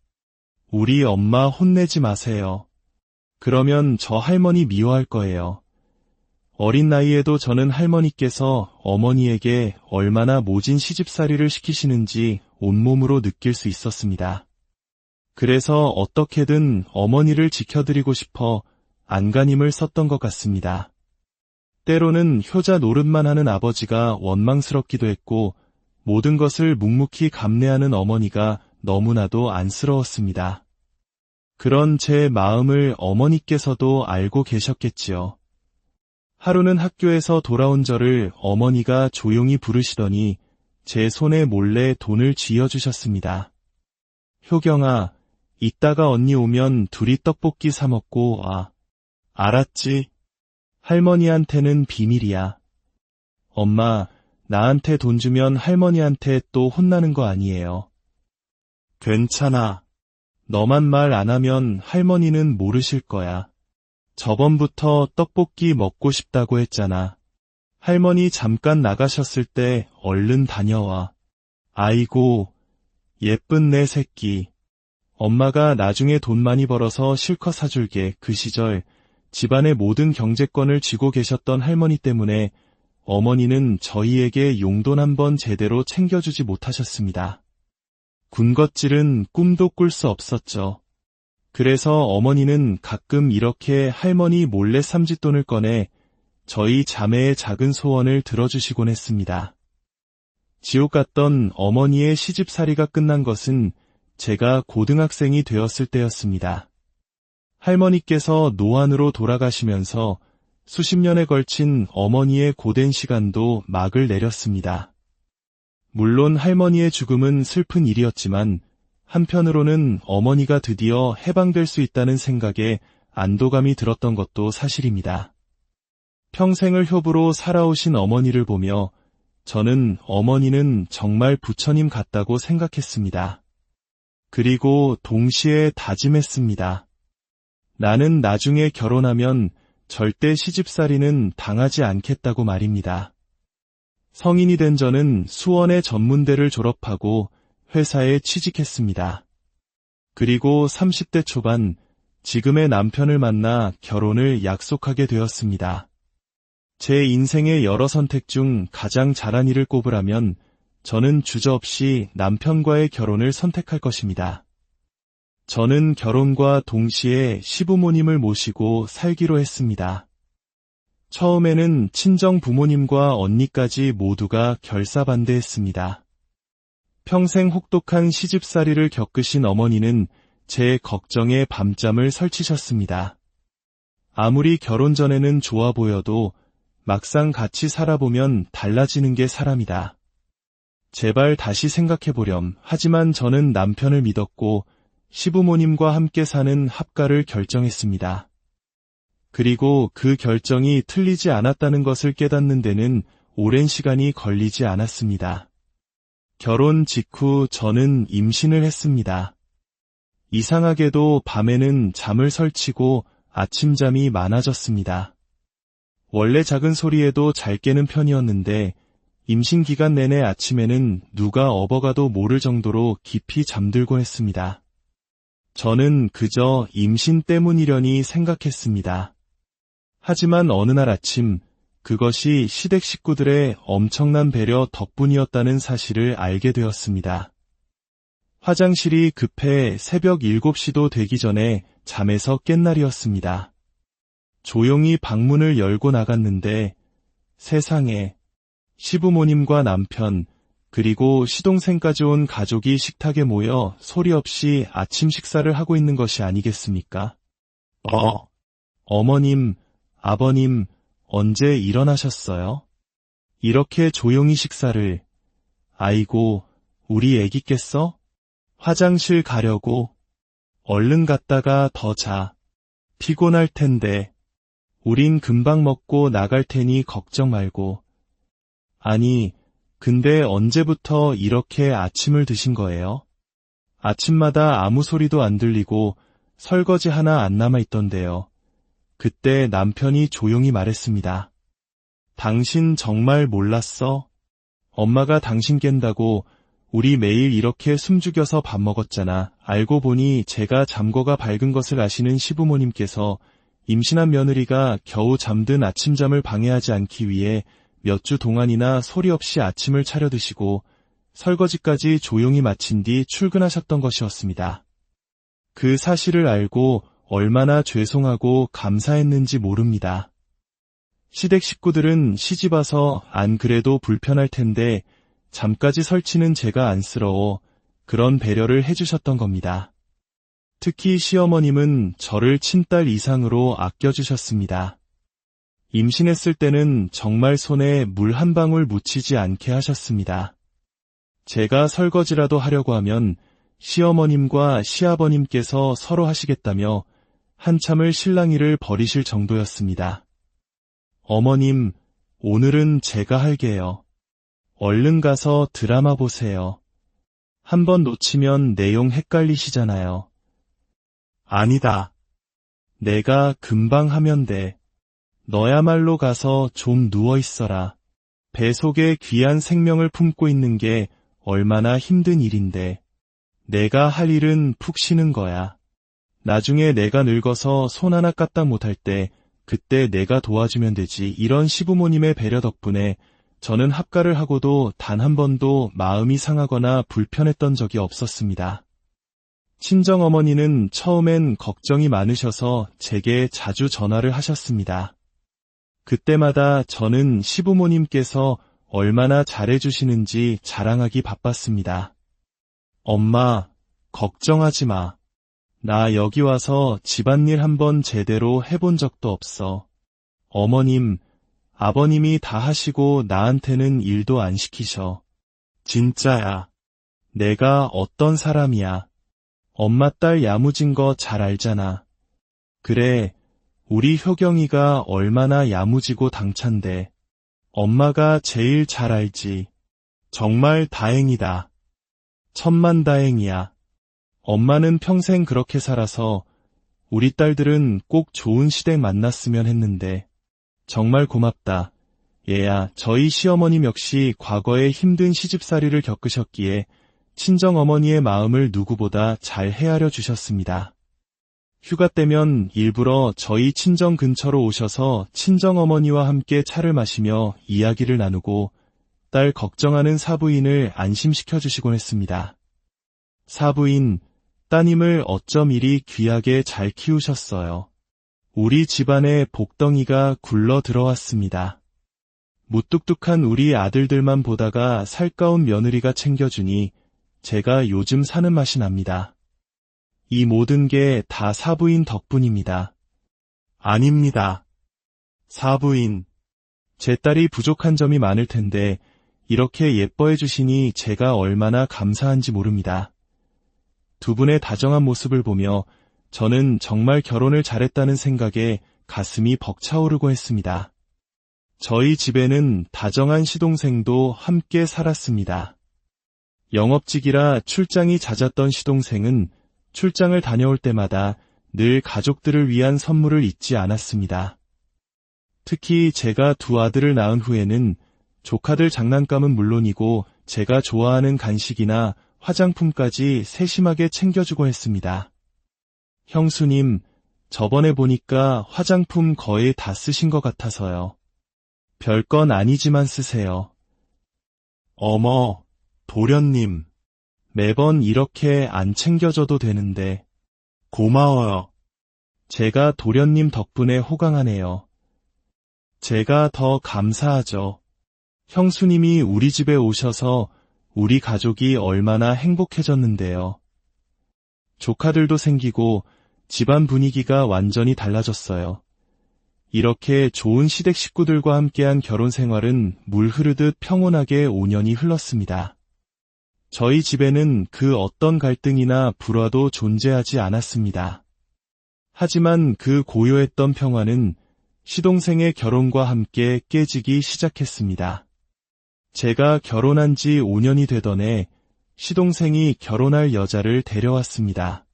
우리 엄마 혼내지 마세요. 그러면 저 할머니 미워할 거예요. 어린 나이에도 저는 할머니께서 어머니에게 얼마나 모진 시집살이를 시키시는지 온몸으로 느낄 수 있었습니다. 그래서 어떻게든 어머니를 지켜드리고 싶어 안간힘을 썼던 것 같습니다. 때로는 효자 노릇만 하는 아버지가 원망스럽기도 했고 모든 것을 묵묵히 감내하는 어머니가 너무나도 안쓰러웠습니다. 그런 제 마음을 어머니께서도 알고 계셨겠지요. 하루는 학교에서 돌아온 저를 어머니가 조용히 부르시더니 제 손에 몰래 돈을 쥐어주셨습니다. 효경아, 이따가 언니 오면 둘이 떡볶이 사 먹고 와. 알았지? 할머니한테는 비밀이야. 엄마, 나한테 돈 주면 할머니한테 또 혼나는 거 아니에요. 괜찮아. 너만 말 안 하면 할머니는 모르실 거야. 저번부터 떡볶이 먹고 싶다고 했잖아. 할머니 잠깐 나가셨을 때 얼른 다녀와. 아이고, 예쁜 내 새끼. 엄마가 나중에 돈 많이 벌어서 실컷 사줄게. 그 시절 집안의 모든 경제권을 쥐고 계셨던 할머니 때문에 어머니는 저희에게 용돈 한번 제대로 챙겨주지 못하셨습니다. 군것질은 꿈도 꿀 수 없었죠. 그래서 어머니는 가끔 이렇게 할머니 몰래 삼짓돈을 꺼내 저희 자매의 작은 소원을 들어주시곤 했습니다. 지옥 같던 어머니의 시집살이가 끝난 것은 제가 고등학생이 되었을 때였습니다. 할머니께서 노안으로 돌아가시면서 수십 년에 걸친 어머니의 고된 시간도 막을 내렸습니다. 물론 할머니의 죽음은 슬픈 일이었지만 한편으로는 어머니가 드디어 해방될 수 있다는 생각에 안도감이 들었던 것도 사실입니다. 평생을 효부로 살아오신 어머니를 보며 저는 어머니는 정말 부처님 같다고 생각했습니다. 그리고 동시에 다짐했습니다. 나는 나중에 결혼하면 절대 시집살이는 당하지 않겠다고 말입니다. 성인이 된 저는 수원의 전문대를 졸업하고 회사에 취직했습니다. 그리고 30대 초반 지금의 남편을 만나 결혼을 약속하게 되었습니다. 제 인생의 여러 선택 중 가장 잘한 일을 꼽으라면 저는 주저없이 남편과의 결혼을 선택할 것입니다. 저는 결혼과 동시에 시부모님을 모시고 살기로 했습니다. 처음에는 친정 부모님과 언니까지 모두가 결사반대했습니다. 평생 혹독한 시집살이를 겪으신 어머니는 제 걱정에 밤잠을 설치셨습니다. 아무리 결혼 전에는 좋아 보여도 막상 같이 살아보면 달라지는 게 사람이다. 제발 다시 생각해보렴. 하지만 저는 남편을 믿었고 시부모님과 함께 사는 합가를 결정했습니다. 그리고 그 결정이 틀리지 않았다는 것을 깨닫는 데는 오랜 시간이 걸리지 않았습니다. 결혼 직후 저는 임신을 했습니다. 이상하게도 밤에는 잠을 설치고 아침잠이 많아졌습니다. 원래 작은 소리에도 잘 깨는 편이었는데 임신 기간 내내 아침에는 누가 업어가도 모를 정도로 깊이 잠들곤 했습니다. 저는 그저 임신 때문이려니 생각했습니다. 하지만 어느 날 아침 그것이 시댁 식구들의 엄청난 배려 덕분이었다는 사실을 알게 되었습니다. 화장실이 급해 새벽 7시도 되기 전에 잠에서 깬 날이었습니다. 조용히 방문을 열고 나갔는데 세상에 시부모님과 남편 그리고 시동생까지 온 가족이 식탁에 모여 소리 없이 아침 식사를 하고 있는 것이 아니겠습니까? 어머님, 아버님, 언제 일어나셨어요? 이렇게 조용히 식사를. 아이고, 우리 애기 깼어? 화장실 가려고. 얼른 갔다가 더 자. 피곤할 텐데. 우린 금방 먹고 나갈 테니 걱정 말고. 아니, 근데 언제부터 이렇게 아침을 드신 거예요? 아침마다 아무 소리도 안 들리고 설거지 하나 안 남아있던데요. 그때 남편이 조용히 말했습니다. 당신 정말 몰랐어? 엄마가 당신 깬다고 우리 매일 이렇게 숨죽여서 밥 먹었잖아. 알고 보니 제가 잠궈가 밝은 것을 아시는 시부모님께서 임신한 며느리가 겨우 잠든 아침잠을 방해하지 않기 위해 몇 주 동안이나 소리 없이 아침을 차려 드시고 설거지까지 조용히 마친 뒤 출근하셨던 것이었습니다. 그 사실을 알고 얼마나 죄송하고 감사했는지 모릅니다. 시댁 식구들은 시집와서 안 그래도 불편할 텐데 잠까지 설치는 제가 안쓰러워 그런 배려를 해주셨던 겁니다. 특히 시어머님은 저를 친딸 이상으로 아껴주셨습니다. 임신했을 때는 정말 손에 물 한 방울 묻히지 않게 하셨습니다. 제가 설거지라도 하려고 하면 시어머님과 시아버님께서 서로 하시겠다며 한참을 실랑이를 벌이실 정도였습니다. 어머님, 오늘은 제가 할게요. 얼른 가서 드라마 보세요. 한번 놓치면 내용 헷갈리시잖아요. 아니다. 내가 금방 하면 돼. 너야말로 가서 좀 누워 있어라. 배 속에 귀한 생명을 품고 있는 게 얼마나 힘든 일인데. 내가 할 일은 푹 쉬는 거야. 나중에 내가 늙어서 손 하나 까딱 못할 때 그때 내가 도와주면 되지. 이런 시부모님의 배려 덕분에 저는 합가를 하고도 단 한 번도 마음이 상하거나 불편했던 적이 없었습니다. 친정어머니는 처음엔 걱정이 많으셔서 제게 자주 전화를 하셨습니다. 그때마다 저는 시부모님께서 얼마나 잘해주시는지 자랑하기 바빴습니다. 엄마, 걱정하지 마. 나 여기 와서 집안일 한번 제대로 해본 적도 없어. 어머님, 아버님이 다 하시고 나한테는 일도 안 시키셔. 진짜야. 내가 어떤 사람이야. 엄마 딸 야무진 거 잘 알잖아. 그래, 우리 효경이가 얼마나 야무지고 당찬데. 엄마가 제일 잘 알지. 정말 다행이다. 천만다행이야. 엄마는 평생 그렇게 살아서 우리 딸들은 꼭 좋은 시댁 만났으면 했는데 정말 고맙다. 얘야, 저희 시어머님 역시 과거에 힘든 시집살이를 겪으셨기에 친정어머니의 마음을 누구보다 잘 헤아려 주셨습니다. 휴가 때면 일부러 저희 친정 근처로 오셔서 친정어머니와 함께 차를 마시며 이야기를 나누고 딸 걱정하는 사부인을 안심시켜 주시곤 했습니다. 사부인, 따님을 어쩜 이리 귀하게 잘 키우셨어요. 우리 집안에 복덩이가 굴러 들어왔습니다. 무뚝뚝한 우리 아들들만 보다가 살가운 며느리가 챙겨주니 제가 요즘 사는 맛이 납니다. 이 모든 게 다 사부인 덕분입니다. 아닙니다. 사부인, 제 딸이 부족한 점이 많을 텐데 이렇게 예뻐해 주시니 제가 얼마나 감사한지 모릅니다. 두 분의 다정한 모습을 보며 저는 정말 결혼을 잘했다는 생각에 가슴이 벅차오르고 했습니다. 저희 집에는 다정한 시동생도 함께 살았습니다. 영업직이라 출장이 잦았던 시동생은 출장을 다녀올 때마다 늘 가족들을 위한 선물을 잊지 않았습니다. 특히 제가 두 아들을 낳은 후에는 조카들 장난감은 물론이고 제가 좋아하는 간식이나 화장품까지 세심하게 챙겨주고 했습니다. 형수님, 저번에 보니까 화장품 거의 다 쓰신 것 같아서요. 별건 아니지만 쓰세요. 어머, 도련님. 매번 이렇게 안 챙겨줘도 되는데. 고마워요. 제가 도련님 덕분에 호강하네요. 제가 더 감사하죠. 형수님이 우리 집에 오셔서 우리 가족이 얼마나 행복해졌는데요. 조카들도 생기고 집안 분위기가 완전히 달라졌어요. 이렇게 좋은 시댁 식구들과 함께한 결혼 생활은 물 흐르듯 평온하게 5년이 흘렀습니다. 저희 집에는 그 어떤 갈등이나 불화도 존재하지 않았습니다. 하지만 그 고요했던 평화는 시동생의 결혼과 함께 깨지기 시작했습니다. 제가 결혼한 지 5년이 되던 해 시동생이 결혼할 여자를 데려왔습니다.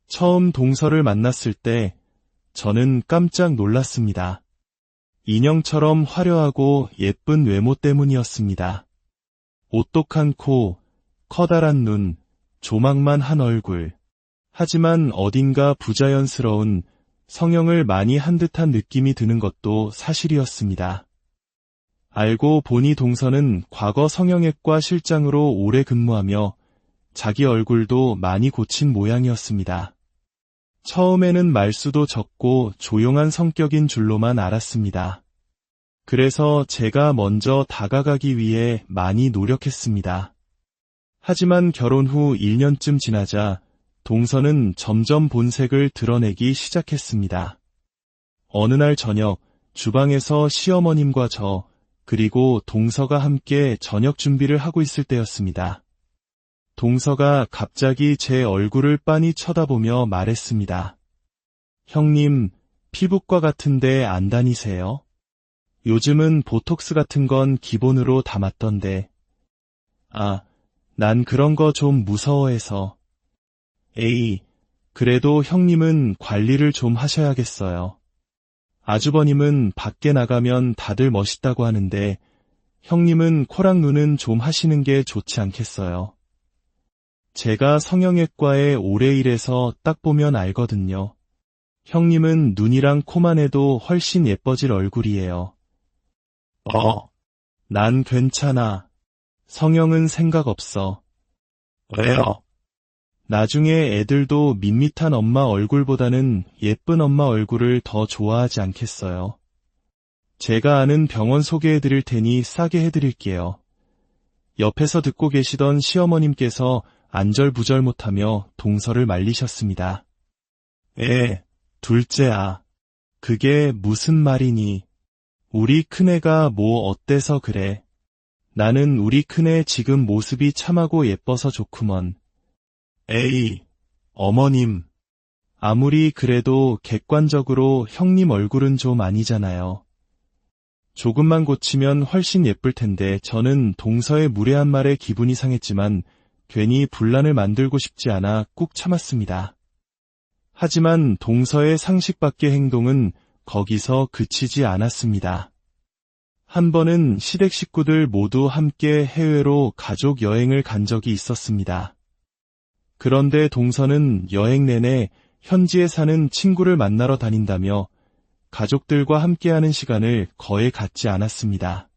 처음 동서를 만났을 때 저는 깜짝 놀랐습니다. 인형처럼 화려하고 예쁜 외모 때문이었습니다. 오똑한 코, 커다란 눈, 조망만 한 얼굴. 하지만 어딘가 부자연스러운 성형을 많이 한 듯한 느낌이 드는 것도 사실이었습니다. 알고 보니 동서는 과거 성형외과 실장으로 오래 근무하며 자기 얼굴도 많이 고친 모양이었습니다. 처음에는 말수도 적고 조용한 성격인 줄로만 알았습니다. 그래서 제가 먼저 다가가기 위해 많이 노력했습니다. 하지만 결혼 후 1년쯤 지나자 동서는 점점 본색을 드러내기 시작했습니다. 어느 날 저녁 주방에서 시어머님과 저 그리고 동서가 함께 저녁 준비를 하고 있을 때였습니다. 동서가 갑자기 제 얼굴을 빤히 쳐다보며 말했습니다. 형님, 피부과 같은데 안 다니세요? 요즘은 보톡스 같은 건 기본으로 다 맞던데. 아, 난 그런 거 좀 무서워해서. 에이, 그래도 형님은 관리를 좀 하셔야겠어요. 아주버님은 밖에 나가면 다들 멋있다고 하는데 형님은 코랑 눈은 좀 하시는 게 좋지 않겠어요. 제가 성형외과에 오래 일해서 딱 보면 알거든요. 형님은 눈이랑 코만 해도 훨씬 예뻐질 얼굴이에요. 난 괜찮아. 성형은 생각 없어.
왜요?
나중에 애들도 밋밋한 엄마 얼굴보다는 예쁜 엄마 얼굴을 더 좋아하지 않겠어요. 제가 아는 병원 소개해드릴 테니 싸게 해드릴게요. 옆에서 듣고 계시던 시어머님께서 안절부절 못하며 동서를 말리셨습니다. 둘째야. 그게 무슨 말이니? 우리 큰애가 뭐 어때서 그래? 나는 우리 큰애 지금 모습이 참하고 예뻐서 좋구먼. 에이, 어머님. 아무리 그래도 객관적으로 형님 얼굴은 좀 아니잖아요. 조금만 고치면 훨씬 예쁠 텐데 저는 동서의 무례한 말에 기분이 상했지만 괜히 분란을 만들고 싶지 않아 꾹 참았습니다. 하지만 동서의 상식 밖의 행동은 거기서 그치지 않았습니다. 한 번은 시댁 식구들 모두 함께 해외로 가족 여행을 간 적이 있었습니다. 그런데 동서는 여행 내내 현지에 사는 친구를 만나러 다닌다며 가족들과 함께하는 시간을 거의 갖지 않았습니다.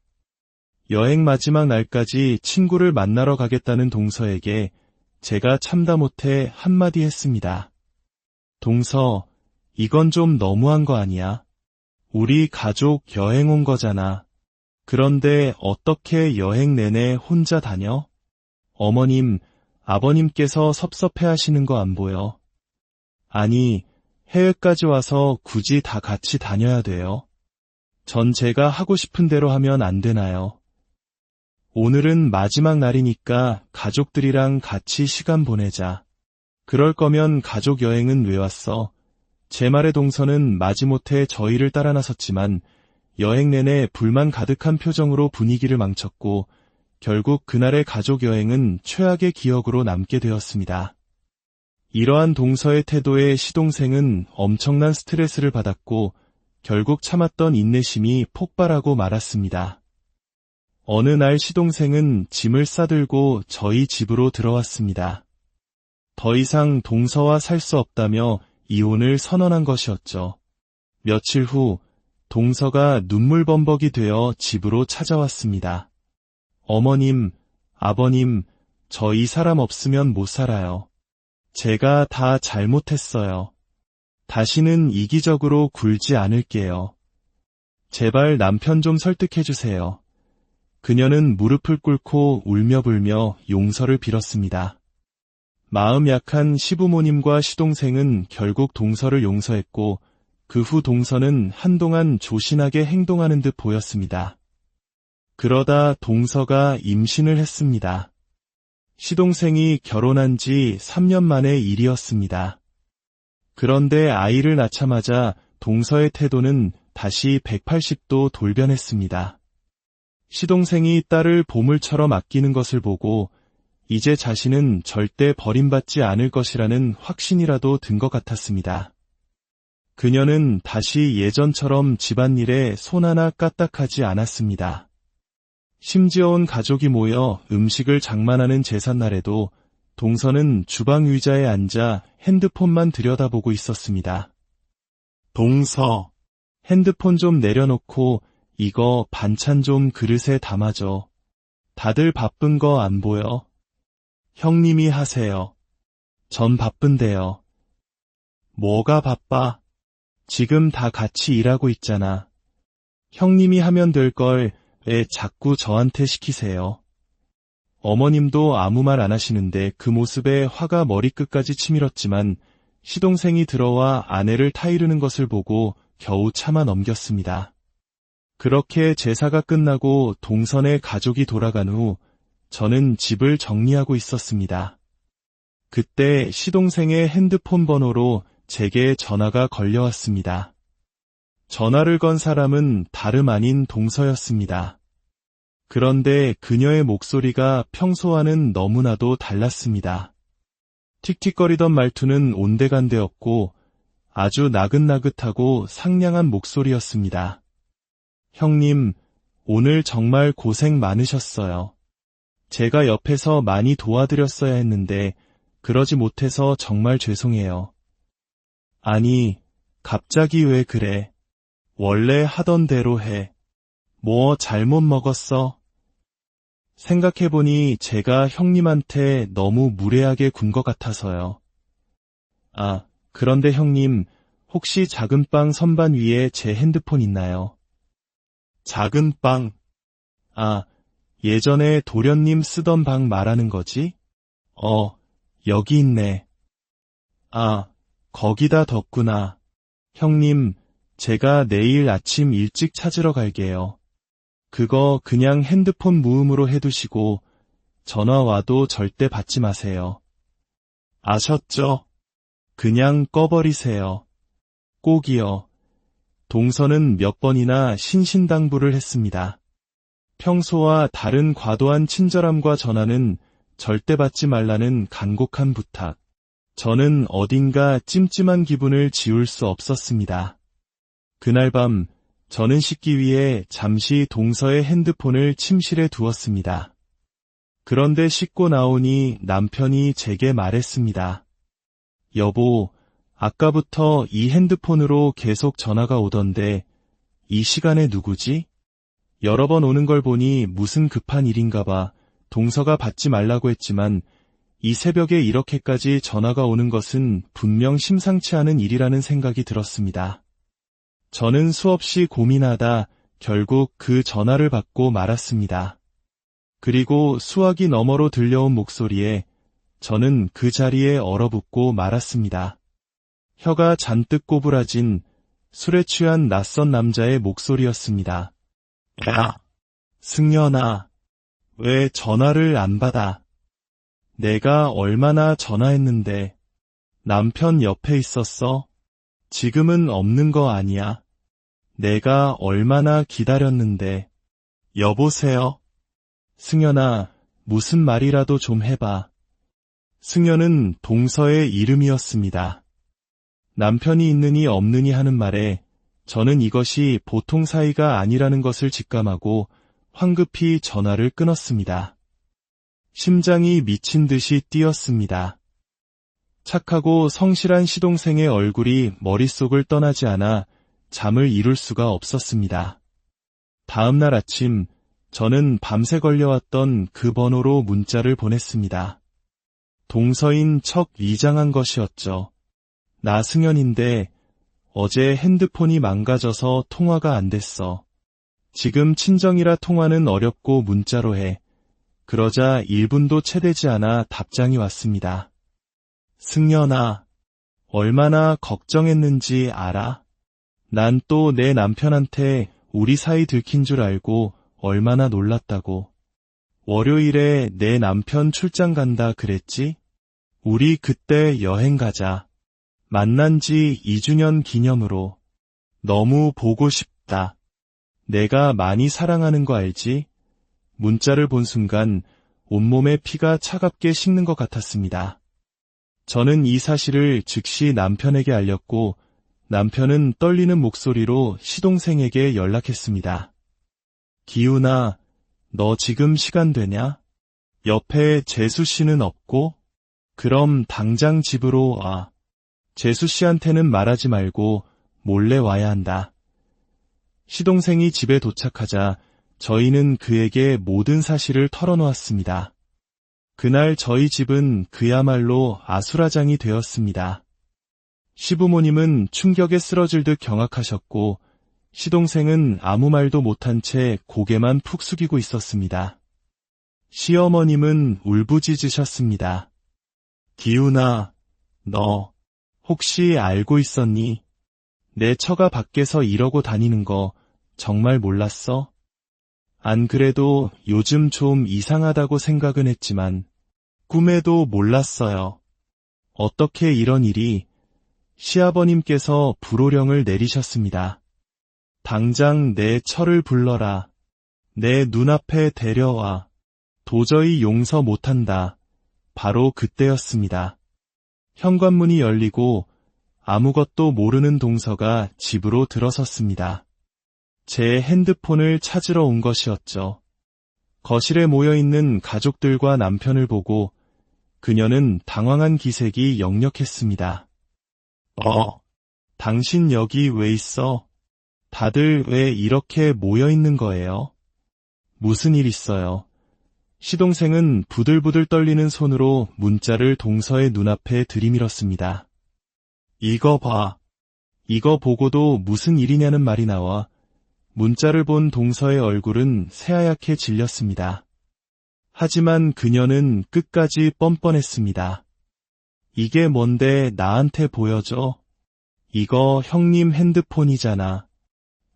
여행 마지막 날까지 친구를 만나러 가겠다는 동서에게 제가 참다 못해 한마디 했습니다. 동서, 이건 좀 너무한 거 아니야? 우리 가족 여행 온 거잖아. 그런데 어떻게 여행 내내 혼자 다녀? 어머님, 아버님께서 섭섭해 하시는 거 안 보여? 아니, 해외까지 와서 굳이 다 같이 다녀야 돼요? 전 제가 하고 싶은 대로 하면 안 되나요? 오늘은 마지막 날이니까 가족들이랑 같이 시간 보내자. 그럴 거면 가족 여행은 왜 왔어? 제 말에 동서는 마지못해 저희를 따라 나섰지만 여행 내내 불만 가득한 표정으로 분위기를 망쳤고 결국 그날의 가족 여행은 최악의 기억으로 남게 되었습니다. 이러한 동서의 태도에 시동생은 엄청난 스트레스를 받았고 결국 참았던 인내심이 폭발하고 말았습니다. 어느 날 시동생은 짐을 싸들고 저희 집으로 들어왔습니다. 더 이상 동서와 살 수 없다며 이혼을 선언한 것이었죠. 며칠 후 동서가 눈물범벅이 되어 집으로 찾아왔습니다. 어머님, 아버님, 저 이 사람 없으면 못 살아요. 제가 다 잘못했어요. 다시는 이기적으로 굴지 않을게요. 제발 남편 좀 설득해주세요. 그녀는 무릎을 꿇고 울며불며 용서를 빌었습니다. 마음 약한 시부모님과 시동생은 결국 동서를 용서했고 그 후 동서는 한동안 조신하게 행동하는 듯 보였습니다. 그러다 동서가 임신을 했습니다. 시동생이 결혼한 지 3년 만의 일이었습니다. 그런데 아이를 낳자마자 동서의 태도는 다시 180도 돌변했습니다. 시동생이 딸을 보물처럼 아끼는 것을 보고 이제 자신은 절대 버림받지 않을 것이라는 확신이라도 든 것 같았습니다. 그녀는 다시 예전처럼 집안일에 손 하나 까딱하지 않았습니다. 심지어 온 가족이 모여 음식을 장만하는 제삿날에도 동서는 주방 의자에 앉아 핸드폰만 들여다보고 있었습니다. 동서, 핸드폰 좀 내려놓고 이거 반찬 좀 그릇에 담아줘. 다들 바쁜 거 안 보여? 형님이 하세요. 전 바쁜데요. 뭐가 바빠? 지금 다 같이 일하고 있잖아. 형님이 하면 될 걸 왜 자꾸 저한테 시키세요? 어머님도 아무 말 안 하시는데 그 모습에 화가 머리끝까지 치밀었지만 시동생이 들어와 아내를 타이르는 것을 보고 겨우 참아 넘겼습니다. 그렇게 제사가 끝나고 동선의 가족이 돌아간 후 저는 집을 정리하고 있었습니다. 그때 시동생의 핸드폰 번호로 제게 전화가 걸려왔습니다. 전화를 건 사람은 다름 아닌 동서였습니다. 그런데 그녀의 목소리가 평소와는 너무나도 달랐습니다. 틱틱거리던 말투는 온데간데였고 아주 나긋나긋하고 상냥한 목소리였습니다. 형님, 오늘 정말 고생 많으셨어요. 제가 옆에서 많이 도와드렸어야 했는데 그러지 못해서 정말 죄송해요. 아니, 갑자기 왜 그래? 원래 하던 대로 해. 뭐 잘못 먹었어? 생각해보니 제가 형님한테 너무 무례하게 군 것 같아서요. 아, 그런데 형님, 혹시 작은 빵 선반 위에 제 핸드폰 있나요? 작은 빵? 아, 예전에 도련님 쓰던 방 말하는 거지? 여기 있네. 아, 거기다 뒀구나. 형님, 제가 내일 아침 일찍 찾으러 갈게요. 그거 그냥 핸드폰 무음으로 해두시고 전화 와도 절대 받지 마세요. 아셨죠? 그냥 꺼버리세요. 꼭이요. 동서는 몇 번이나 신신당부를 했습니다. 평소와 다른 과도한 친절함과 전화는 절대 받지 말라는 간곡한 부탁. 저는 어딘가 찜찜한 기분을 지울 수 없었습니다. 그날 밤 저는 씻기 위해 잠시 동서의 핸드폰을 침실에 두었습니다. 그런데 씻고 나오니 남편이 제게 말했습니다. 여보, 아까부터 이 핸드폰으로 계속 전화가 오던데 이 시간에 누구지? 여러 번 오는 걸 보니 무슨 급한 일인가 봐. 동서가 받지 말라고 했지만 이 새벽에 이렇게까지 전화가 오는 것은 분명 심상치 않은 일이라는 생각이 들었습니다. 저는 수없이 고민하다 결국 그 전화를 받고 말았습니다. 그리고 수화기 너머로 들려온 목소리에 저는 그 자리에 얼어붙고 말았습니다. 혀가 잔뜩 꼬부라진 술에 취한 낯선 남자의 목소리였습니다. 야, 승연아, 왜 전화를 안 받아? 내가 얼마나 전화했는데 남편 옆에 있었어? 지금은 없는 거 아니야? 내가 얼마나 기다렸는데. 여보세요? 승연아, 무슨 말이라도 좀 해봐. 승연은 동서의 이름이었습니다. 남편이 있느니 없느니 하는 말에 저는 이것이 보통 사이가 아니라는 것을 직감하고 황급히 전화를 끊었습니다. 심장이 미친 듯이 뛰었습니다. 착하고 성실한 시동생의 얼굴이 머릿속을 떠나지 않아 잠을 이룰 수가 없었습니다. 다음 날 아침 저는 밤새 걸려왔던 그 번호로 문자를 보냈습니다. 동서인 척 위장한 것이었죠. 나 승연인데 어제 핸드폰이 망가져서 통화가 안 됐어. 지금 친정이라 통화는 어렵고 문자로 해. 그러자 1분도 채 되지 않아 답장이 왔습니다. 승연아, 얼마나 걱정했는지 알아? 난 또 내 남편한테 우리 사이 들킨 줄 알고 얼마나 놀랐다고. 월요일에 내 남편 출장 간다 그랬지? 우리 그때 여행 가자. 만난 지 2주년 기념으로. 너무 보고 싶다. 내가 많이 사랑하는 거 알지? 문자를 본 순간 온몸에 피가 차갑게 식는 것 같았습니다. 저는 이 사실을 즉시 남편에게 알렸고 남편은 떨리는 목소리로 시동생에게 연락했습니다. 기훈아, 너 지금 시간 되냐? 옆에 재수 씨는 없고? 그럼 당장 집으로 와. 재수 씨한테는 말하지 말고 몰래 와야 한다. 시동생이 집에 도착하자 저희는 그에게 모든 사실을 털어놓았습니다. 그날 저희 집은 그야말로 아수라장이 되었습니다. 시부모님은 충격에 쓰러질 듯 경악하셨고 시동생은 아무 말도 못한 채 고개만 푹 숙이고 있었습니다. 시어머님은 울부짖으셨습니다. 기훈아, 너 혹시 알고 있었니? 내 처가 밖에서 이러고 다니는 거 정말 몰랐어? 안 그래도 요즘 좀 이상하다고 생각은 했지만 꿈에도 몰랐어요. 어떻게 이런 일이? 시아버님께서 불호령을 내리셨습니다. 당장 내 처를 불러라. 내 눈앞에 데려와. 도저히 용서 못한다. 바로 그때였습니다. 현관문이 열리고 아무것도 모르는 동서가 집으로 들어섰습니다. 제 핸드폰을 찾으러 온 것이었죠. 거실에 모여있는 가족들과 남편을 보고 그녀는 당황한 기색이 역력했습니다. 당신 여기 왜 있어? 다들 왜 이렇게 모여있는 거예요? 무슨 일 있어요? 시동생은 부들부들 떨리는 손으로 문자를 동서의 눈앞에 들이밀었습니다. 이거 봐. 이거 보고도 무슨 일이냐는 말이 나와 문자를 본 동서의 얼굴은 새하얗게 질렸습니다. 하지만 그녀는 끝까지 뻔뻔했습니다. 이게 뭔데 나한테 보여줘? 이거 형님 핸드폰이잖아.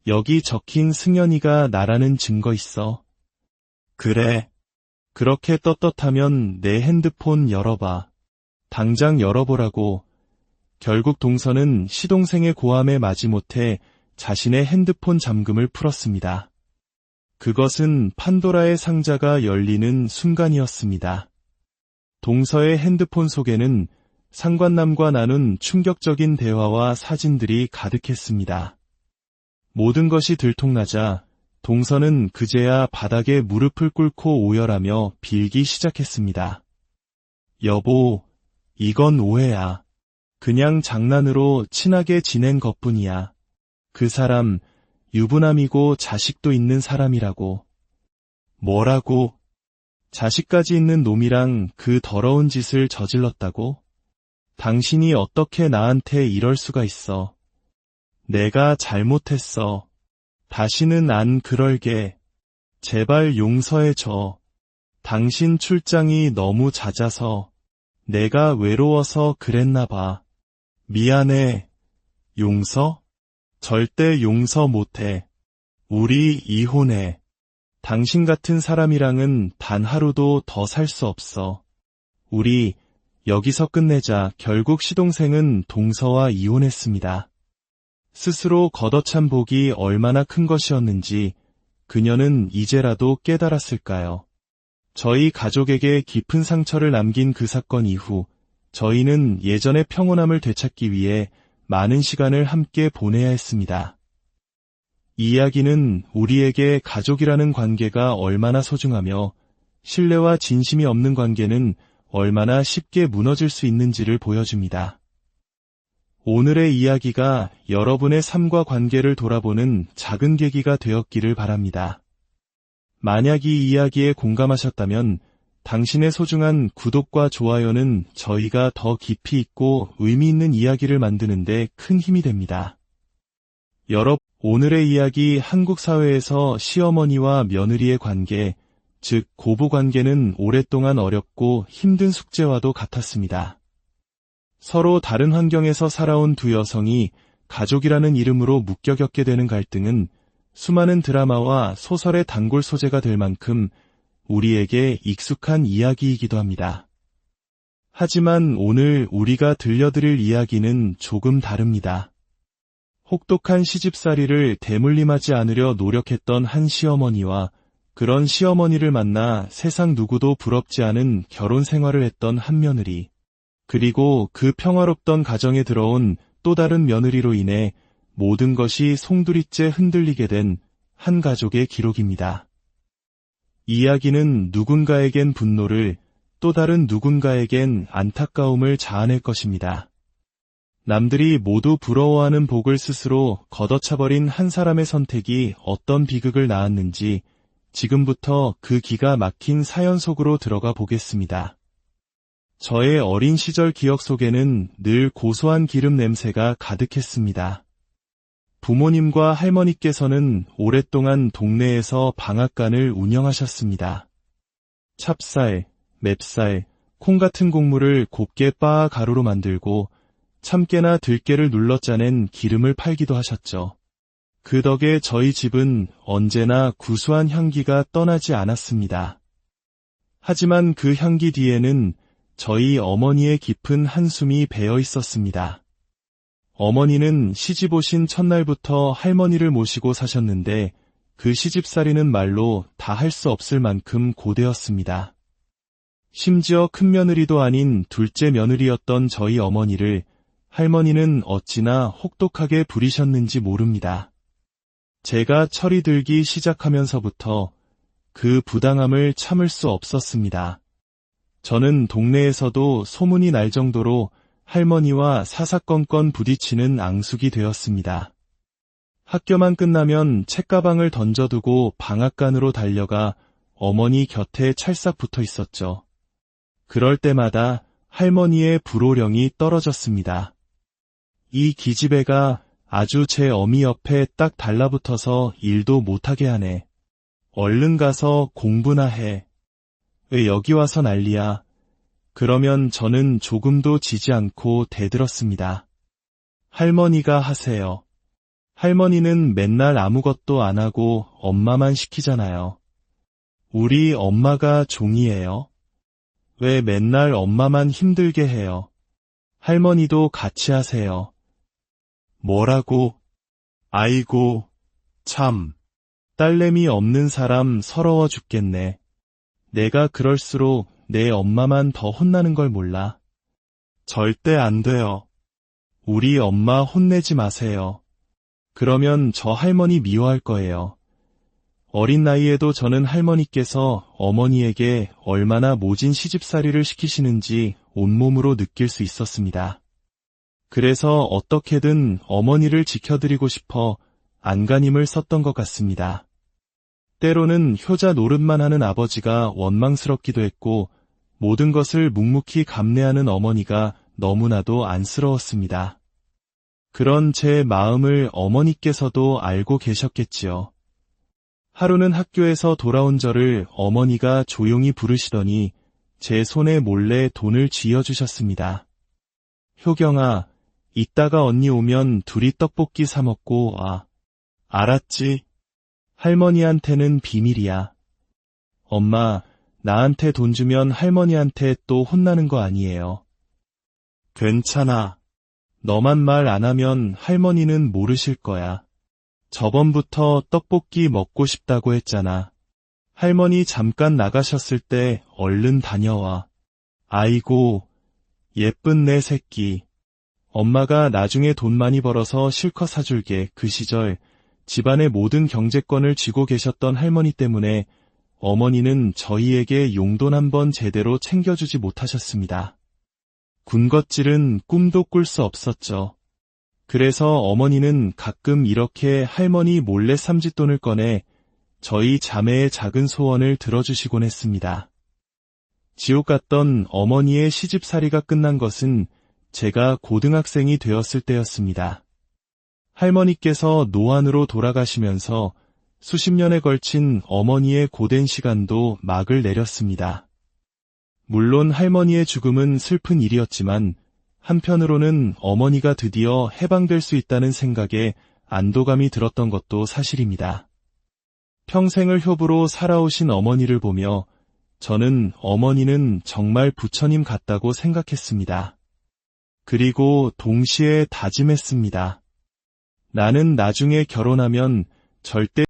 여기 적힌 승연이가 나라는 증거 있어. 그래. 그렇게 떳떳하면 내 핸드폰 열어봐. 당장 열어보라고. 결국 동서는 시동생의 고함에 마지못해 자신의 핸드폰 잠금을 풀었습니다. 그것은 판도라의 상자가 열리는 순간이었습니다. 동서의 핸드폰 속에는 상관남과 나눈 충격적인 대화와 사진들이 가득했습니다. 모든 것이 들통나자 동서는 그제야 바닥에 무릎을 꿇고 오열하며 빌기 시작했습니다. 여보, 이건 오해야. 그냥 장난으로 친하게 지낸 것뿐이야. 그 사람 유부남이고 자식도 있는 사람이라고. 뭐라고? 자식까지 있는 놈이랑 그 더러운 짓을 저질렀다고? 당신이 어떻게 나한테 이럴 수가 있어. 내가 잘못했어. 다시는 안 그럴게. 제발 용서해줘. 당신 출장이 너무 잦아서 내가 외로워서 그랬나 봐. 미안해. 용서? 절대 용서 못해. 우리 이혼해. 당신 같은 사람이랑은 단 하루도 더 살 수 없어. 우리 여기서 끝내자. 결국 시동생은 동서와 이혼했습니다. 스스로 걷어찬 복이 얼마나 큰 것이었는지 그녀는 이제라도 깨달았을까요? 저희 가족에게 깊은 상처를 남긴 그 사건 이후 저희는 예전의 평온함을 되찾기 위해 많은 시간을 함께 보내야 했습니다. 이 이야기는 우리에게 가족이라는 관계가 얼마나 소중하며 신뢰와 진심이 없는 관계는 얼마나 쉽게 무너질 수 있는지를 보여줍니다. 오늘의 이야기가 여러분의 삶과 관계를 돌아보는 작은 계기가 되었기를 바랍니다. 만약 이 이야기에 공감하셨다면 당신의 소중한 구독과 좋아요는 저희가 더 깊이 있고 의미 있는 이야기를 만드는 데 큰 힘이 됩니다. 오늘의 이야기 한국 사회에서 시어머니와 며느리의 관계, 즉 고부관계는 오랫동안 어렵고 힘든 숙제와도 같았습니다. 서로 다른 환경에서 살아온 두 여성이 가족이라는 이름으로 묶여 겪게 되는 갈등은 수많은 드라마와 소설의 단골 소재가 될 만큼 우리에게 익숙한 이야기이기도 합니다. 하지만 오늘 우리가 들려드릴 이야기는 조금 다릅니다. 혹독한 시집살이를 대물림하지 않으려 노력했던 한 시어머니와 그런 시어머니를 만나 세상 누구도 부럽지 않은 결혼 생활을 했던 한 며느리, 그리고 그 평화롭던 가정에 들어온 또 다른 며느리로 인해 모든 것이 송두리째 흔들리게 된 한 가족의 기록입니다. 이야기는 누군가에겐 분노를, 또 다른 누군가에겐 안타까움을 자아낼 것입니다. 남들이 모두 부러워하는 복을 스스로 걷어차버린 한 사람의 선택이 어떤 비극을 낳았는지 지금부터 그 기가 막힌 사연 속으로 들어가 보겠습니다. 저의 어린 시절 기억 속에는 늘 고소한 기름 냄새가 가득했습니다. 부모님과 할머니께서는 오랫동안 동네에서 방앗간을 운영하셨습니다. 찹쌀, 맵쌀, 콩 같은 곡물을 곱게 빻아 가루로 만들고 참깨나 들깨를 눌러 짜낸 기름을 팔기도 하셨죠. 그 덕에 저희 집은 언제나 구수한 향기가 떠나지 않았습니다. 하지만 그 향기 뒤에는 저희 어머니의 깊은 한숨이 배어 있었습니다. 어머니는 시집 오신 첫날부터 할머니를 모시고 사셨는데 그 시집살이는 말로 다 할 수 없을 만큼 고되었습니다. 심지어 큰며느리도 아닌 둘째 며느리였던 저희 어머니를 할머니는 어찌나 혹독하게 부리셨는지 모릅니다. 제가 철이 들기 시작하면서부터 그 부당함을 참을 수 없었습니다. 저는 동네에서도 소문이 날 정도로 할머니와 사사건건 부딪히는 앙숙이 되었습니다. 학교만 끝나면 책가방을 던져두고 방앗간으로 달려가 어머니 곁에 찰싹 붙어 있었죠. 그럴 때마다 할머니의 불호령이 떨어졌습니다. 이 기집애가 아주 제 어미 옆에 딱 달라붙어서 일도 못하게 하네. 얼른 가서 공부나 해. 왜 여기 와서 난리야. 그러면 저는 조금도 지지 않고 대들었습니다. 할머니가 하세요. 할머니는 맨날 아무것도 안 하고 엄마만 시키잖아요. 우리 엄마가 종이에요. 왜 맨날 엄마만 힘들게 해요. 할머니도 같이 하세요. 뭐라고? 아이고, 참. 딸내미 없는 사람 서러워 죽겠네. 내가 그럴수록 내 엄마만 더 혼나는 걸 몰라. 절대 안 돼요. 우리 엄마 혼내지 마세요. 그러면 저 할머니 미워할 거예요. 어린 나이에도 저는 할머니께서 어머니에게 얼마나 모진 시집살이를 시키시는지 온몸으로 느낄 수 있었습니다. 그래서 어떻게든 어머니를 지켜드리고 싶어 안간힘을 썼던 것 같습니다. 때로는 효자 노릇만 하는 아버지가 원망스럽기도 했고 모든 것을 묵묵히 감내하는 어머니가 너무나도 안쓰러웠습니다. 그런 제 마음을 어머니께서도 알고 계셨겠지요. 하루는 학교에서 돌아온 저를 어머니가 조용히 부르시더니 제 손에 몰래 돈을 쥐어주셨습니다. 효경아, 이따가 언니 오면 둘이 떡볶이 사 먹고 와. 알았지? 할머니한테는 비밀이야. 엄마, 나한테 돈 주면 할머니한테 또 혼나는 거 아니에요. 괜찮아. 너만 말 안 하면 할머니는 모르실 거야. 저번부터 떡볶이 먹고 싶다고 했잖아. 할머니 잠깐 나가셨을 때 얼른 다녀와. 아이고, 예쁜 내 새끼. 엄마가 나중에 돈 많이 벌어서 실컷 사줄게. 그 시절 집안의 모든 경제권을 쥐고 계셨던 할머니 때문에 어머니는 저희에게 용돈 한 번 제대로 챙겨주지 못하셨습니다. 군것질은 꿈도 꿀 수 없었죠. 그래서 어머니는 가끔 이렇게 할머니 몰래 삼짓돈을 꺼내 저희 자매의 작은 소원을 들어주시곤 했습니다. 지옥 같던 어머니의 시집살이가 끝난 것은 제가 고등학생이 되었을 때였습니다. 할머니께서 노안으로 돌아가시면서 수십 년에 걸친 어머니의 고된 시간도 막을 내렸습니다. 물론 할머니의 죽음은 슬픈 일이었지만 한편으로는 어머니가 드디어 해방될 수 있다는 생각에 안도감이 들었던 것도 사실입니다. 평생을 효부로 살아오신 어머니를 보며 저는 어머니는 정말 부처님 같다고 생각했습니다. 그리고 동시에 다짐했습니다. 나는 나중에 결혼하면 절대